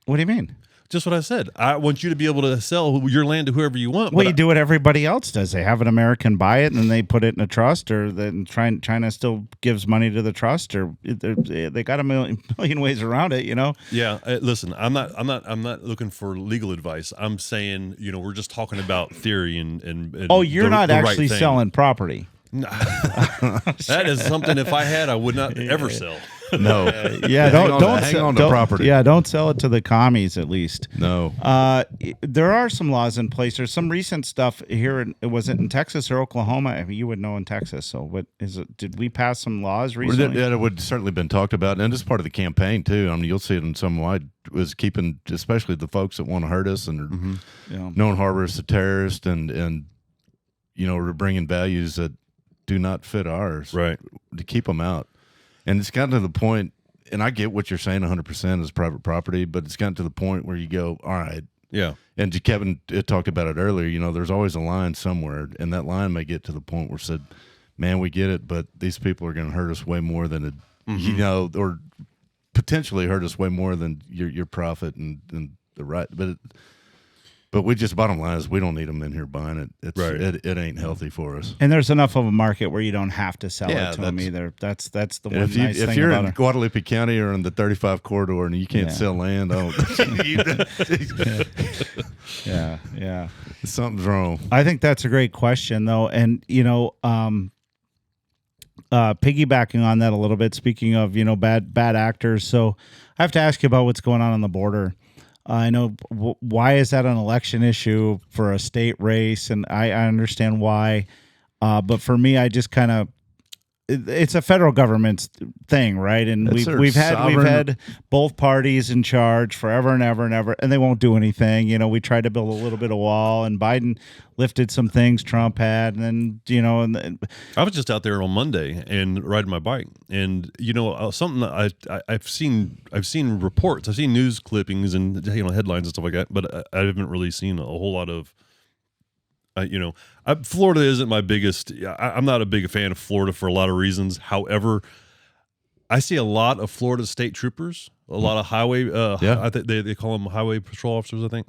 Speaker 1: What do you mean?
Speaker 2: Just what I said. I want you to be able to sell your land to whoever you want.
Speaker 1: Well, you do what everybody else does. They have an American buy it, and then they put it in a trust, or then China still gives money to the trust, or they got a million ways around it.
Speaker 2: Yeah. Listen, I'm not looking for legal advice. I'm saying, we're just talking about theory and
Speaker 1: oh, you're not actually
Speaker 2: right thing.
Speaker 1: selling property.
Speaker 2: That is something. If I had, I would not ever sell.
Speaker 3: No.
Speaker 1: Yeah, don't
Speaker 3: hang on to property.
Speaker 1: Yeah, don't sell it to the commies at least.
Speaker 3: No.
Speaker 1: There are some laws in place. There's some recent stuff here. Was it in Texas or Oklahoma? I mean, you would know in Texas. So what is it? Did we pass some laws recently?
Speaker 3: Yeah, it would certainly been talked about, and it's part of the campaign too. I mean, you'll see it in some way. Was keeping, especially the folks that want to hurt us and are known harbors of terrorists, and we're bringing values that do not fit ours,
Speaker 2: right?
Speaker 3: To keep them out. And it's gotten to the point, and I get what you're saying 100% is private property, but it's gotten to the point where you go, all right.
Speaker 2: Yeah.
Speaker 3: And Kevin talked about it earlier, there's always a line somewhere, and that line may get to the point where it said, man, we get it, but these people are going to hurt us way more than it, or potentially hurt us way more than your profit and the right. But we just, bottom line is we don't need them in here buying it. It's
Speaker 2: right.
Speaker 3: It ain't healthy for us.
Speaker 1: And there's enough of a market where you don't have to sell it to them either. That's the one nice thing
Speaker 3: if you're
Speaker 1: about
Speaker 3: in
Speaker 1: it.
Speaker 3: Guadalupe County or in the 35 corridor and you can't sell land,
Speaker 1: Yeah.
Speaker 3: Something's wrong.
Speaker 1: I think that's a great question, though. And, piggybacking on that a little bit, speaking of, bad actors. So I have to ask you about what's going on the border. I know why is that an election issue for a state race, and I understand why. But for me, I just kind of, it's a federal government's thing, right? And we've had both parties in charge forever and ever and ever, and they won't do anything. We tried to build a little bit of wall, and Biden lifted some things Trump had, and then
Speaker 2: I was just out there on Monday and riding my bike, and something I've seen reports, I've seen news clippings and headlines and stuff like that, but I haven't really seen a whole lot of. Florida isn't my biggest. I'm not a big fan of Florida for a lot of reasons. However, I see a lot of Florida state troopers, a lot of highway. I think they call them highway patrol officers, I think.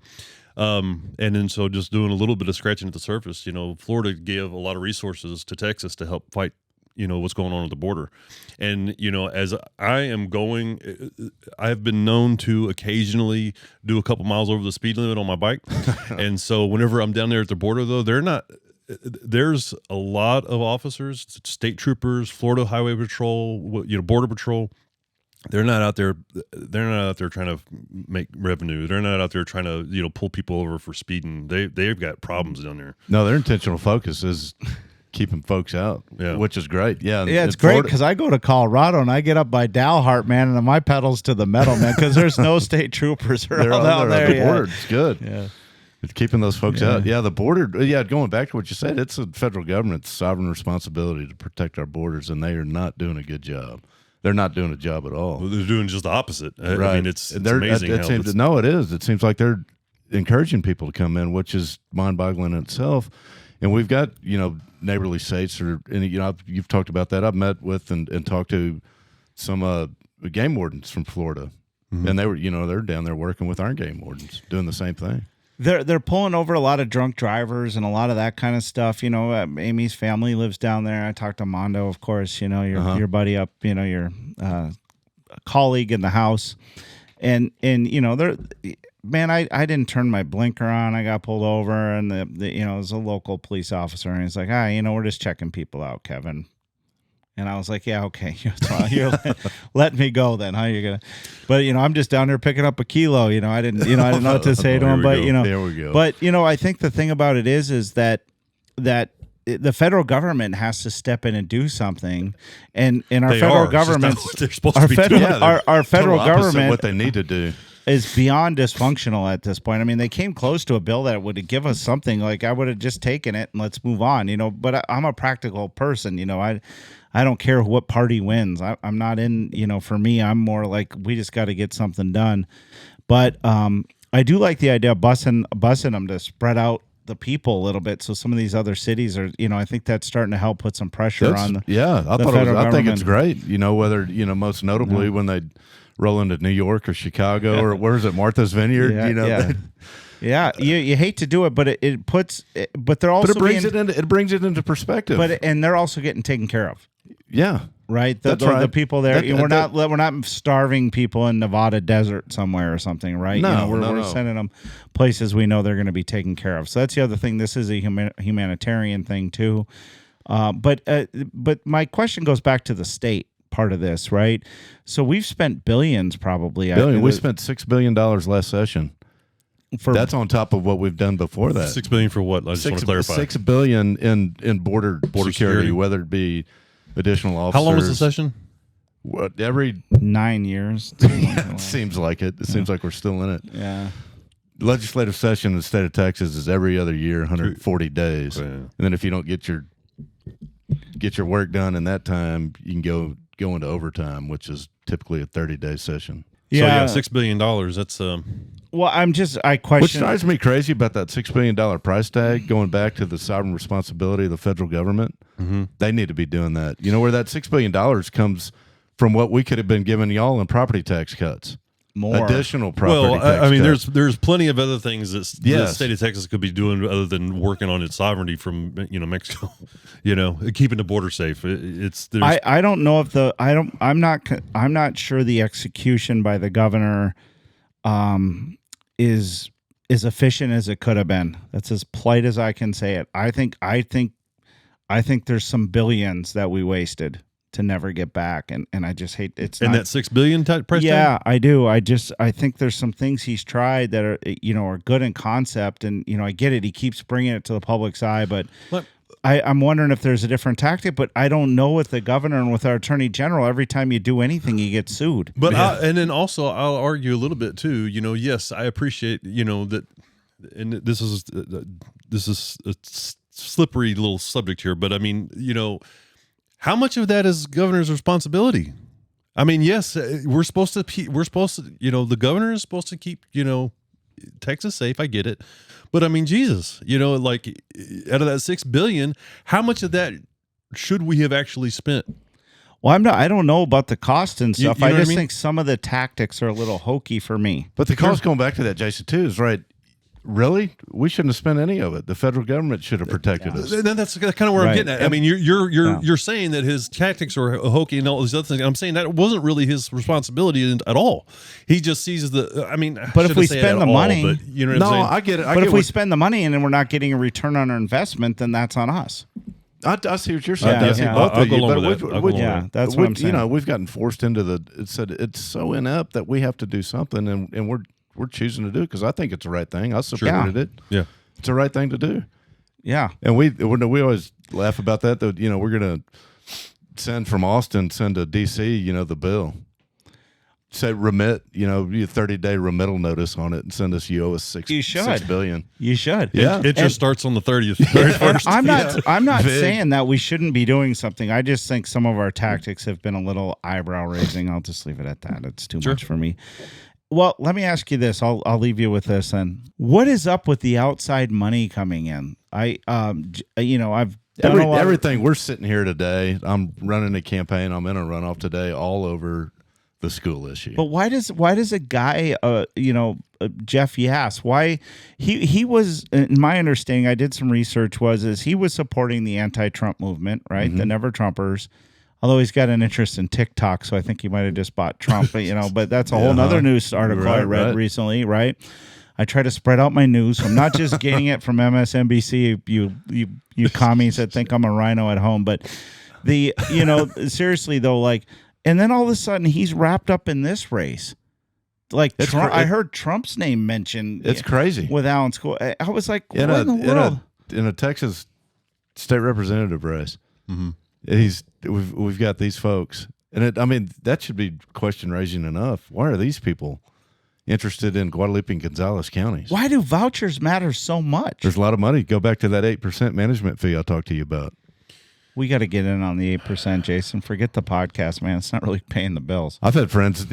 Speaker 2: And then so just doing a little bit of scratching at the surface. Florida gave a lot of resources to Texas to help fight what's going on at the border. And, as I am going, I've been known to occasionally do a couple miles over the speed limit on my bike. And so whenever I'm down there at the border, though, there's a lot of officers, state troopers, Florida Highway Patrol, Border Patrol. They're not out there trying to make revenue. They're not out there trying to, pull people over for speeding. They've got problems down there.
Speaker 3: No, their intentional focus is keeping folks out, which is great. Yeah,
Speaker 1: it's great because I go to Colorado and I get up by Dalhart, man, and my pedals to the metal, man, because there's no state troopers around down there.
Speaker 3: The border, it's good. Yeah, it's keeping those folks out. Yeah, the border. Yeah, going back to what you said, it's the federal government's sovereign responsibility to protect our borders, and they are not doing a good job. They're not doing a job at all.
Speaker 2: Well, they're doing just the opposite.
Speaker 3: Right.
Speaker 2: I mean, it's amazing.
Speaker 3: It is. It seems like they're encouraging people to come in, which is mind-boggling in itself. And we've got, neighborly states, you've talked about that. I've met with and talked to some game wardens from Florida, and they were, they're down there working with our game wardens, doing the same thing.
Speaker 1: They're pulling over a lot of drunk drivers and a lot of that kind of stuff. Amy's family lives down there. I talked to Mondo, of course. Your buddy up. Your colleague in the house, and they're. Man, I didn't turn my blinker on. I got pulled over, and it was a local police officer, and he's like, we're just checking people out, Kevin. And I was like, yeah, okay, let me go then. How you gonna? But I'm just down there picking up a kilo. I didn't know what to say to him. But
Speaker 3: there we go.
Speaker 1: But I think the thing about it is that the federal government has to step in and do something, and our federal government, our federal government,
Speaker 3: what they need to do
Speaker 1: is beyond dysfunctional at this point. I mean, they came close to a bill that would give us something. Like, I would have just taken it and let's move on, but I'm a practical person. I don't care what party wins. I'm not in, for me, I'm more like, we just got to get something done. But I do like the idea of busing them to spread out the people a little bit. So some of these other cities are, I think that's starting to help put some pressure on.
Speaker 3: I think it's great. Whether, most notably when they roll into New York or Chicago or where is it, Martha's Vineyard?
Speaker 1: You hate to do it, but it puts. But they're also.
Speaker 3: But it brings it into perspective.
Speaker 1: And they're also getting taken care of.
Speaker 3: Yeah.
Speaker 1: Right. The people there. We're not starving people in Nevada desert somewhere or something, right?
Speaker 3: No,
Speaker 1: we're sending them places we know they're going to be taken care of. So that's the other thing. This is a humanitarian thing too. But my question goes back to the state part of this, right? So we've spent billions, probably.
Speaker 3: We spent $6 billion last session. That's on top of what we've done before that.
Speaker 2: $6 billion for what? I just want to clarify.
Speaker 3: $6 billion in border security, whether it be additional officers.
Speaker 2: How long was the session?
Speaker 3: What, every
Speaker 1: 9 years?
Speaker 3: It seems like it. It seems like we're still in it.
Speaker 1: Yeah.
Speaker 3: Legislative session in the state of Texas is every other year, 140 days. Yeah. And then if you don't get your work done in that time, you can go into overtime, which is typically a 30-day session.
Speaker 2: Yeah. So $6 billion. That's
Speaker 1: Well, I question.
Speaker 3: Which drives me crazy about that $6 billion price tag, going back to the sovereign responsibility of the federal government. Mm-hmm. They need to be doing that. Where that $6 billion comes from, what we could have been giving y'all in property tax cuts. More additional property tax cuts.
Speaker 2: There's plenty of other things that the state of Texas could be doing other than working on its sovereignty from Mexico, keeping the border safe.
Speaker 1: I don't know if I'm not sure the execution by the governor is as efficient as it could have been. That's as polite as I can say it. I think there's some billions that we wasted to never get back, and I just hate it's
Speaker 2: And
Speaker 1: not,
Speaker 2: that $6 billion price
Speaker 1: yeah,
Speaker 2: tag?
Speaker 1: I do. I think there's some things he's tried that are are good in concept, and I get it. He keeps bringing it to the public's eye, but
Speaker 2: What?
Speaker 1: I'm wondering if there's a different tactic. But I don't know with the governor and with our attorney general. Every time you do anything, you get sued.
Speaker 2: But and then also I'll argue a little bit too. Yes, I appreciate that, and this is a slippery little subject here. But I mean, how much of that is governor's responsibility? I mean, yes, we're supposed to. The governor is supposed to keep Texas safe. I get it, but I mean, Jesus, like out of that $6 billion, how much of that should we have actually spent?
Speaker 1: Well, I don't know about the cost and stuff.
Speaker 2: You know
Speaker 1: I
Speaker 2: what I
Speaker 1: just
Speaker 2: mean?
Speaker 1: think some of the tactics are a little hokey for me.
Speaker 3: But the cost, going back to that, Jason, too, is right. Really, we shouldn't have spent any of it. The federal government should have protected us.
Speaker 2: And that's kind of where I'm
Speaker 1: Right.
Speaker 2: getting at. I mean, you're saying that his tactics are hokey and all these other things. I'm saying that wasn't really his responsibility at all. He just sees the. I mean,
Speaker 1: But if we spend the money,
Speaker 2: but you know what I'm saying?
Speaker 3: I get it.
Speaker 1: But if we spend the money and then we're not getting a return on our investment, then that's on us.
Speaker 3: I see what you're saying.
Speaker 1: Yeah,
Speaker 3: I see
Speaker 1: yeah.
Speaker 3: both
Speaker 2: I'll
Speaker 3: of
Speaker 2: go
Speaker 3: you,
Speaker 2: along
Speaker 3: but
Speaker 2: with that. I'll go along
Speaker 1: Yeah,
Speaker 2: with that.
Speaker 1: that's what I'm saying.
Speaker 3: We've gotten forced into it's so inept that we have to do something, and we're choosing to do it because I think it's the right thing. I supported it.
Speaker 2: Yeah.
Speaker 3: It's the right thing to do.
Speaker 1: Yeah.
Speaker 3: And we always laugh about that. That we're going to send from Austin, send to D.C. The bill. Say remit, 30-day remittal notice on it, and send us you owe us $6 billion.
Speaker 1: You should.
Speaker 3: Yeah.
Speaker 2: Interest starts on the 31st.
Speaker 1: I'm not
Speaker 3: Vig.
Speaker 1: saying that we shouldn't be doing something. I just think some of our tactics have been a little eyebrow raising. I'll just leave it at that. It's too much for me. Well, let me ask you this. I'll leave you with this then. What is up with the outside money coming in? I've done a lot
Speaker 3: Everything. We're sitting here today. I'm running a campaign. I'm in a runoff today all over the school issue.
Speaker 1: But why does a guy, Jeff Yass, why he was, in my understanding, I did some research, is he was supporting the anti-Trump movement, right? The Never Trumpers. Although he's got an interest in TikTok, so I think he might have just bought Trump. But that's a whole nother news article I read recently, right? I try to spread out my news. So I'm not just getting it from MSNBC, you commies that think I'm a rhino at home. But seriously though, and then all of a sudden he's wrapped up in this race. Like Trump, I heard Trump's name mentioned.
Speaker 3: It's crazy
Speaker 1: with Allen School. I was like, what in the world?
Speaker 3: In a Texas state representative race.
Speaker 2: Mm-hmm.
Speaker 3: We've got these folks, and that should be question raising enough. Why are these people interested in Guadalupe and Gonzales counties?
Speaker 1: Why do vouchers matter so much?
Speaker 3: There's a lot of money. Go back to that 8% management fee I talked to you about.
Speaker 1: We got to get in on the 8%, Jason. Forget the podcast, man. It's not really paying the bills.
Speaker 3: I've had friends.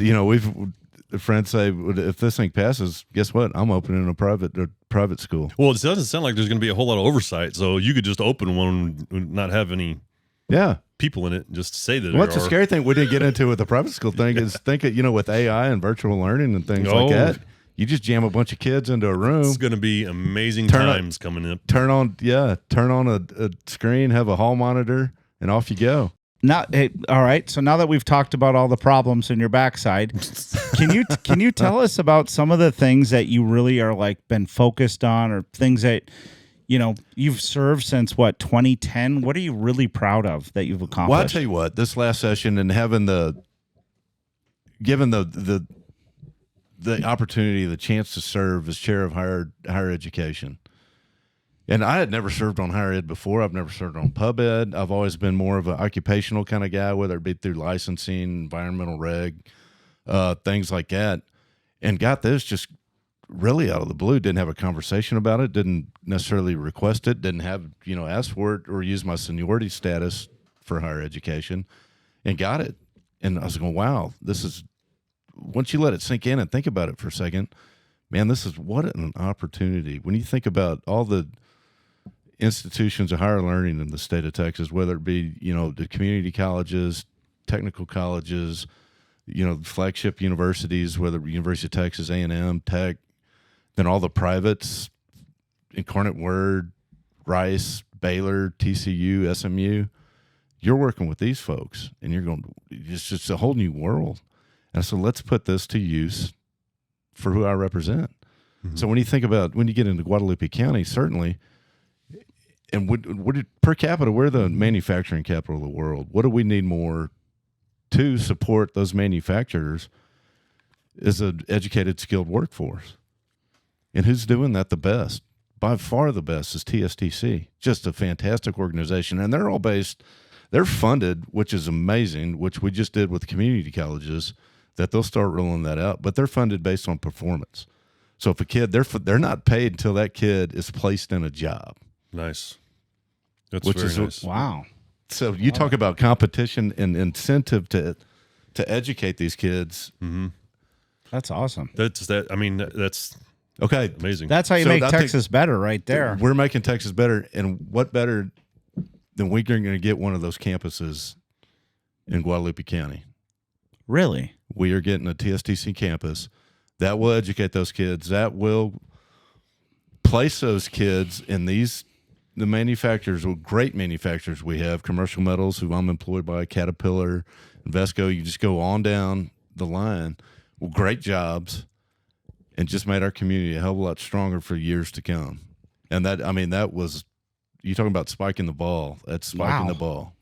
Speaker 3: Friends say, if this thing passes, guess what? I'm opening a private school.
Speaker 2: Well, it doesn't sound like there's going to be a whole lot of oversight, so you could just open one and not have any.
Speaker 3: Yeah.
Speaker 2: People in it, just say that.
Speaker 3: What's the scary thing we didn't get into with the private school thing is with AI and virtual learning and things like that, you just jam a bunch of kids into a room.
Speaker 2: It's going to be amazing times coming up.
Speaker 3: Turn on a screen, have a hall monitor, and off you go.
Speaker 1: Now, all right. So now that we've talked about all the problems in your backside, can you tell us about some of the things that you really are been focused on, or things that you've served since 2010? What are you really proud of that you've accomplished?
Speaker 3: Well, I'll tell you what, this last session and given the opportunity, the chance to serve as chair of higher education. And I had never served on higher ed before. I've never served on pub ed. I've always been more of an occupational kind of guy, whether it be through licensing, environmental reg, things like that. And got this just really out of the blue. Didn't have a conversation about it. Didn't necessarily request it. Didn't have, ask for it or use my seniority status for higher education, and got it. And I was going, wow, this is, once you let it sink in and think about it for a second, man, this is what an opportunity. When you think about all the institutions of higher learning in the state of Texas, whether it be, the community colleges, technical colleges, flagship universities, whether it be University of Texas, A&M, Tech, then all the privates, Incarnate Word, Rice, Baylor, TCU, SMU, you're working with these folks, and it's just a whole new world. And so let's put this to use for who I represent. Mm-hmm. So when you think about, when you get into Guadalupe County, certainly, and per capita, we're the manufacturing capital of the world. What do we need more to support those manufacturers is an educated, skilled workforce. And who's doing that the best? By far the best is TSTC. Just a fantastic organization. And they're all they're funded, which is amazing, which we just did with community colleges, that they'll start rolling that out. But they're funded based on performance. So if a kid, they're not paid until that kid is placed in a job.
Speaker 2: Nice. That's
Speaker 3: Which
Speaker 2: very
Speaker 3: is
Speaker 2: nice.
Speaker 1: Wow.
Speaker 3: So you talk about competition and incentive to educate these kids.
Speaker 2: Mm-hmm.
Speaker 1: That's awesome.
Speaker 2: That's
Speaker 3: Okay.
Speaker 2: amazing.
Speaker 1: That's how you
Speaker 3: So
Speaker 1: make
Speaker 3: I think-
Speaker 1: Texas better right there.
Speaker 3: We're making Texas better. And what better than we're going to get one of those campuses in Guadalupe County?
Speaker 1: Really?
Speaker 3: We are getting a TSTC campus that will educate those kids, that will place those kids in the manufacturers, great manufacturers we have, Commercial Metals, who I'm employed by, Caterpillar, Invesco. You just go on down the line. Well, great jobs, and just made our community a hell of a lot stronger for years to come. And that was, you talking about spiking the ball. That's spiking
Speaker 1: Wow.
Speaker 3: the ball.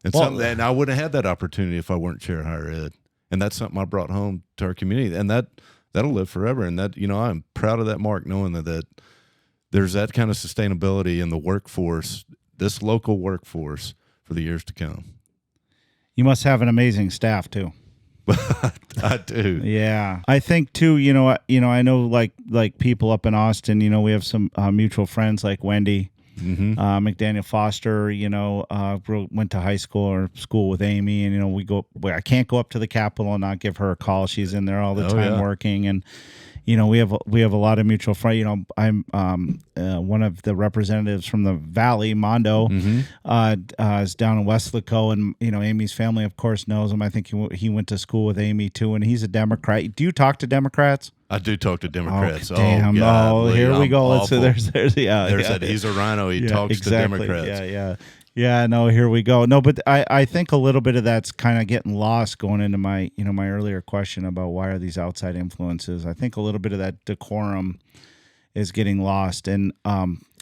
Speaker 3: And,
Speaker 1: Well-
Speaker 3: and I wouldn't have had that opportunity if I weren't chair of higher ed. And that's something I brought home to our community. And that'll live forever. And that, I'm proud of that, Mark, knowing that there's that kind of sustainability in the workforce, this local workforce, for the years to come.
Speaker 1: You must have an amazing staff too.
Speaker 3: I do.
Speaker 1: Yeah, I think too. I know like people up in Austin. We have some mutual friends like Wendy, McDaniel Foster. Went to high school or school with Amy, and we go. I can't go up to the Capitol and not give her a call. She's in there all the time working, and we have a lot of mutual friends. I'm one of the representatives from the Valley, Mondo, is down in Westlaco, and Amy's family, of course, knows him. I think he went to school with Amy too, and he's a Democrat. Do you talk to Democrats?
Speaker 3: I do talk to Democrats.
Speaker 1: Oh, damn!
Speaker 3: golly,
Speaker 1: Here we
Speaker 3: I'm
Speaker 1: go.
Speaker 3: awful.
Speaker 1: There's
Speaker 3: He's a rhino. He talks to Democrats.
Speaker 1: Yeah, no, here we go. No, but I think a little bit of that's kind of getting lost going into my, my earlier question about why are these outside influences. I think a little bit of that decorum is getting lost. And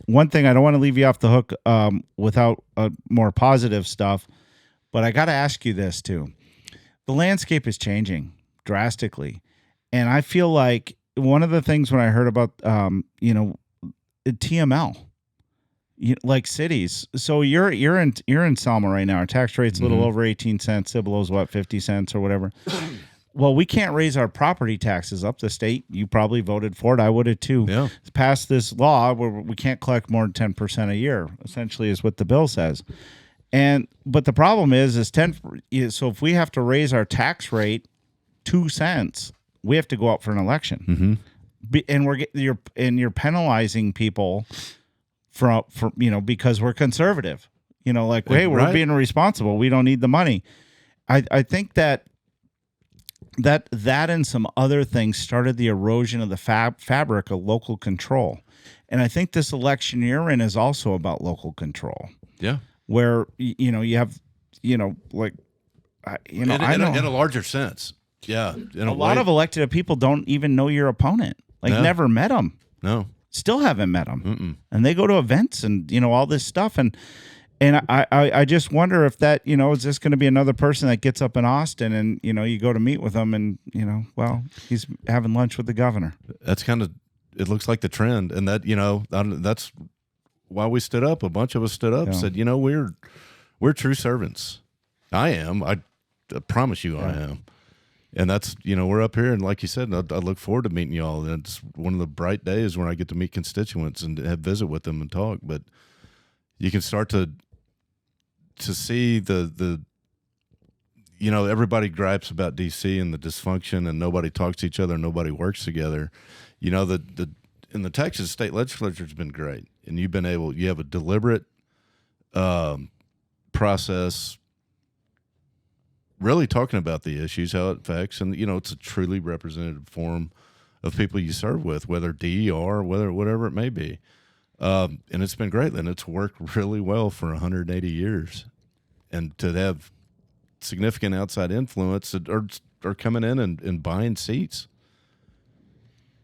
Speaker 1: one thing, I don't want to leave you off the hook without more positive stuff, but I got to ask you this too. The landscape is changing drastically. And I feel like one of the things when I heard about, TML, like cities. So you're in Selma right now. Our tax rate's a little over 18 cents. Cibolo's what, 50 cents or whatever. Well, we can't raise our property taxes up. The state, you probably voted for it. I would have too.
Speaker 3: Yeah.
Speaker 1: Passed this law where we can't collect more than 10% a year. Essentially, is what the bill says. But the problem is 10. So if we have to raise our tax rate 2 cents, we have to go out for an election. And you're penalizing people for because we're conservative, hey, we're being responsible. We don't need the money. I think that and some other things started the erosion of the fabric of local control. And I think this election you're in is also about local control.
Speaker 3: Yeah.
Speaker 1: Where, you have, in
Speaker 3: a larger sense. Yeah. In
Speaker 1: a lot of elected people don't even know your opponent. Never met them.
Speaker 3: No.
Speaker 1: Still haven't met them. And they go to events and, all this stuff. And I just wonder if that, is this going to be another person that gets up in Austin and, you go to meet with them and, he's having lunch with the governor.
Speaker 3: That's kind of, it looks like the trend. And that, that's why we stood up. A bunch of us stood up and said, we're true servants. I am. I promise you I am. And that's, we're up here, and like you said, I look forward to meeting y'all. And it's one of the bright days when I get to meet constituents and visit with them and talk. But you can start to see the everybody gripes about D.C. and the dysfunction, and nobody talks to each other, and nobody works together. In the Texas state legislature has been great, and you have a deliberate process. Really talking about the issues, how it affects, and it's a truly representative forum of people you serve with, whether DER, whatever it may be, and it's been great, and it's worked really well for 180 years, and to have significant outside influence that are coming in and buying seats,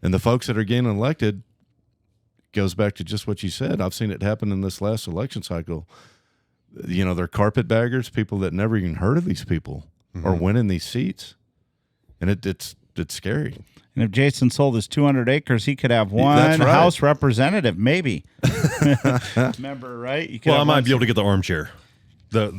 Speaker 3: and the folks that are getting elected goes back to just what you said. I've seen it happen in this last election cycle. you know, they're carpetbaggers, people that never even heard of these people are winning these seats, and it's scary.
Speaker 1: And if Jason sold his 200 acres, he could have one
Speaker 3: That's right.
Speaker 1: House representative, maybe. Remember, right? You could
Speaker 2: Well, I
Speaker 1: have
Speaker 2: might
Speaker 1: one
Speaker 2: be able to get the armchair. The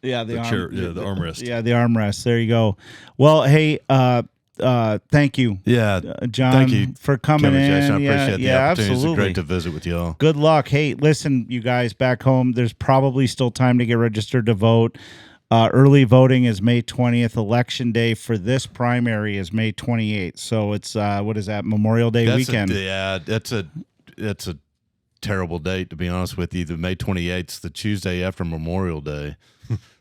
Speaker 2: chair, the armrest.
Speaker 1: Yeah, the armrest. There you go. Well, hey, thank you.
Speaker 3: Yeah,
Speaker 1: John,
Speaker 3: thank you
Speaker 1: for coming
Speaker 3: Kevin,
Speaker 1: in.
Speaker 3: Jason. I appreciate the opportunity.
Speaker 1: Absolutely.
Speaker 3: It's great to visit with y'all.
Speaker 1: Good luck. Hey, listen, you guys back home, there's probably still time to get registered to vote. Early voting is May 20th. Election day for this primary is May 28th. So it's, what is that, Memorial Day weekend?
Speaker 3: That's a terrible date, to be honest with you. The May 28th, the Tuesday after Memorial Day.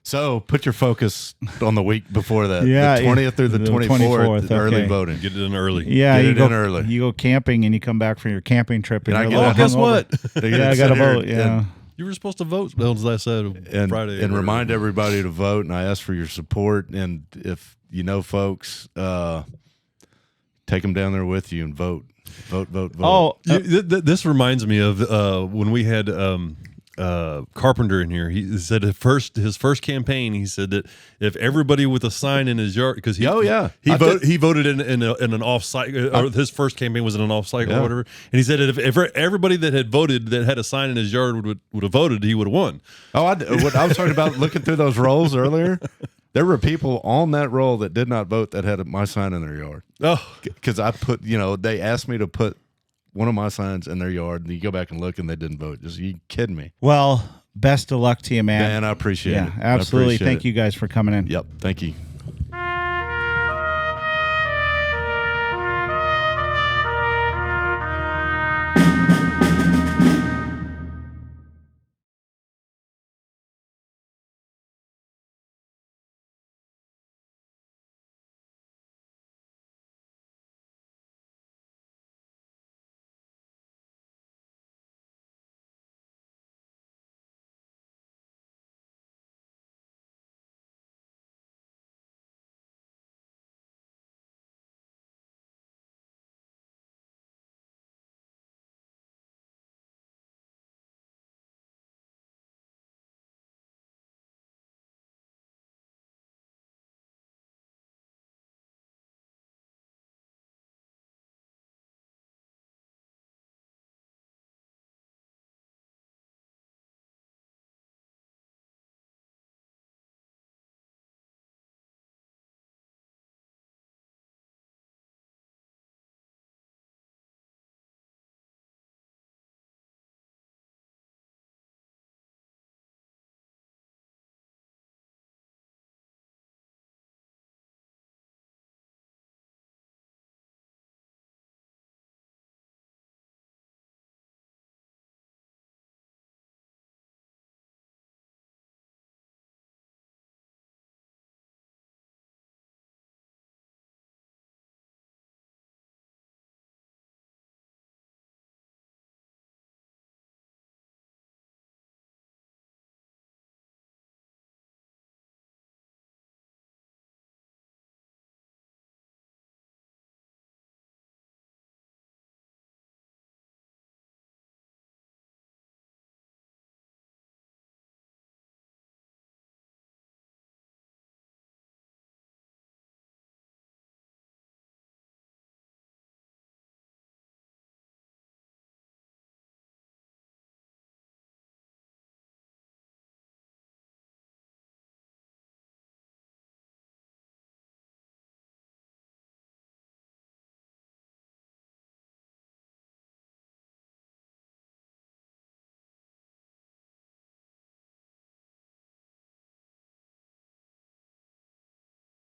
Speaker 3: So put your focus on the week before that.
Speaker 1: Yeah,
Speaker 3: the 20th through the 24th, early
Speaker 1: okay.
Speaker 3: voting.
Speaker 2: Get it in early.
Speaker 1: Yeah,
Speaker 3: Get
Speaker 1: you
Speaker 3: it
Speaker 1: go
Speaker 3: in early.
Speaker 1: You go camping and you come back from your camping trip. And
Speaker 3: And I
Speaker 1: you're a
Speaker 3: get-
Speaker 1: little
Speaker 2: guess
Speaker 1: hungover.
Speaker 2: what?
Speaker 1: Yeah, I got to vote. Yeah.
Speaker 2: You were supposed to vote last Friday.
Speaker 3: And remind everybody to vote. And I ask for your support. And if you know folks, take them down there with you and vote. Vote.
Speaker 1: Oh,
Speaker 2: This reminds me of when we had Carpenter in here. He said his first campaign. He said that if everybody with a sign in his yard, because he voted in an off cycle, or his first campaign was in an off cycle or whatever. And he said that if everybody that had voted that had a sign in his yard would have voted, he would have won.
Speaker 3: Oh, I was talking about looking through those rolls earlier. There were people on that roll that did not vote that had my sign in their yard.
Speaker 2: Oh,
Speaker 3: because I put, they asked me to put one of my signs in their yard, and you go back and look, and they didn't vote. Just, you kidding me?
Speaker 1: well, best of luck to you, man.
Speaker 3: Man, I appreciate it.
Speaker 1: Absolutely.
Speaker 3: I appreciate
Speaker 1: Thank
Speaker 3: it.
Speaker 1: you guys for coming in.
Speaker 3: Yep. Thank you.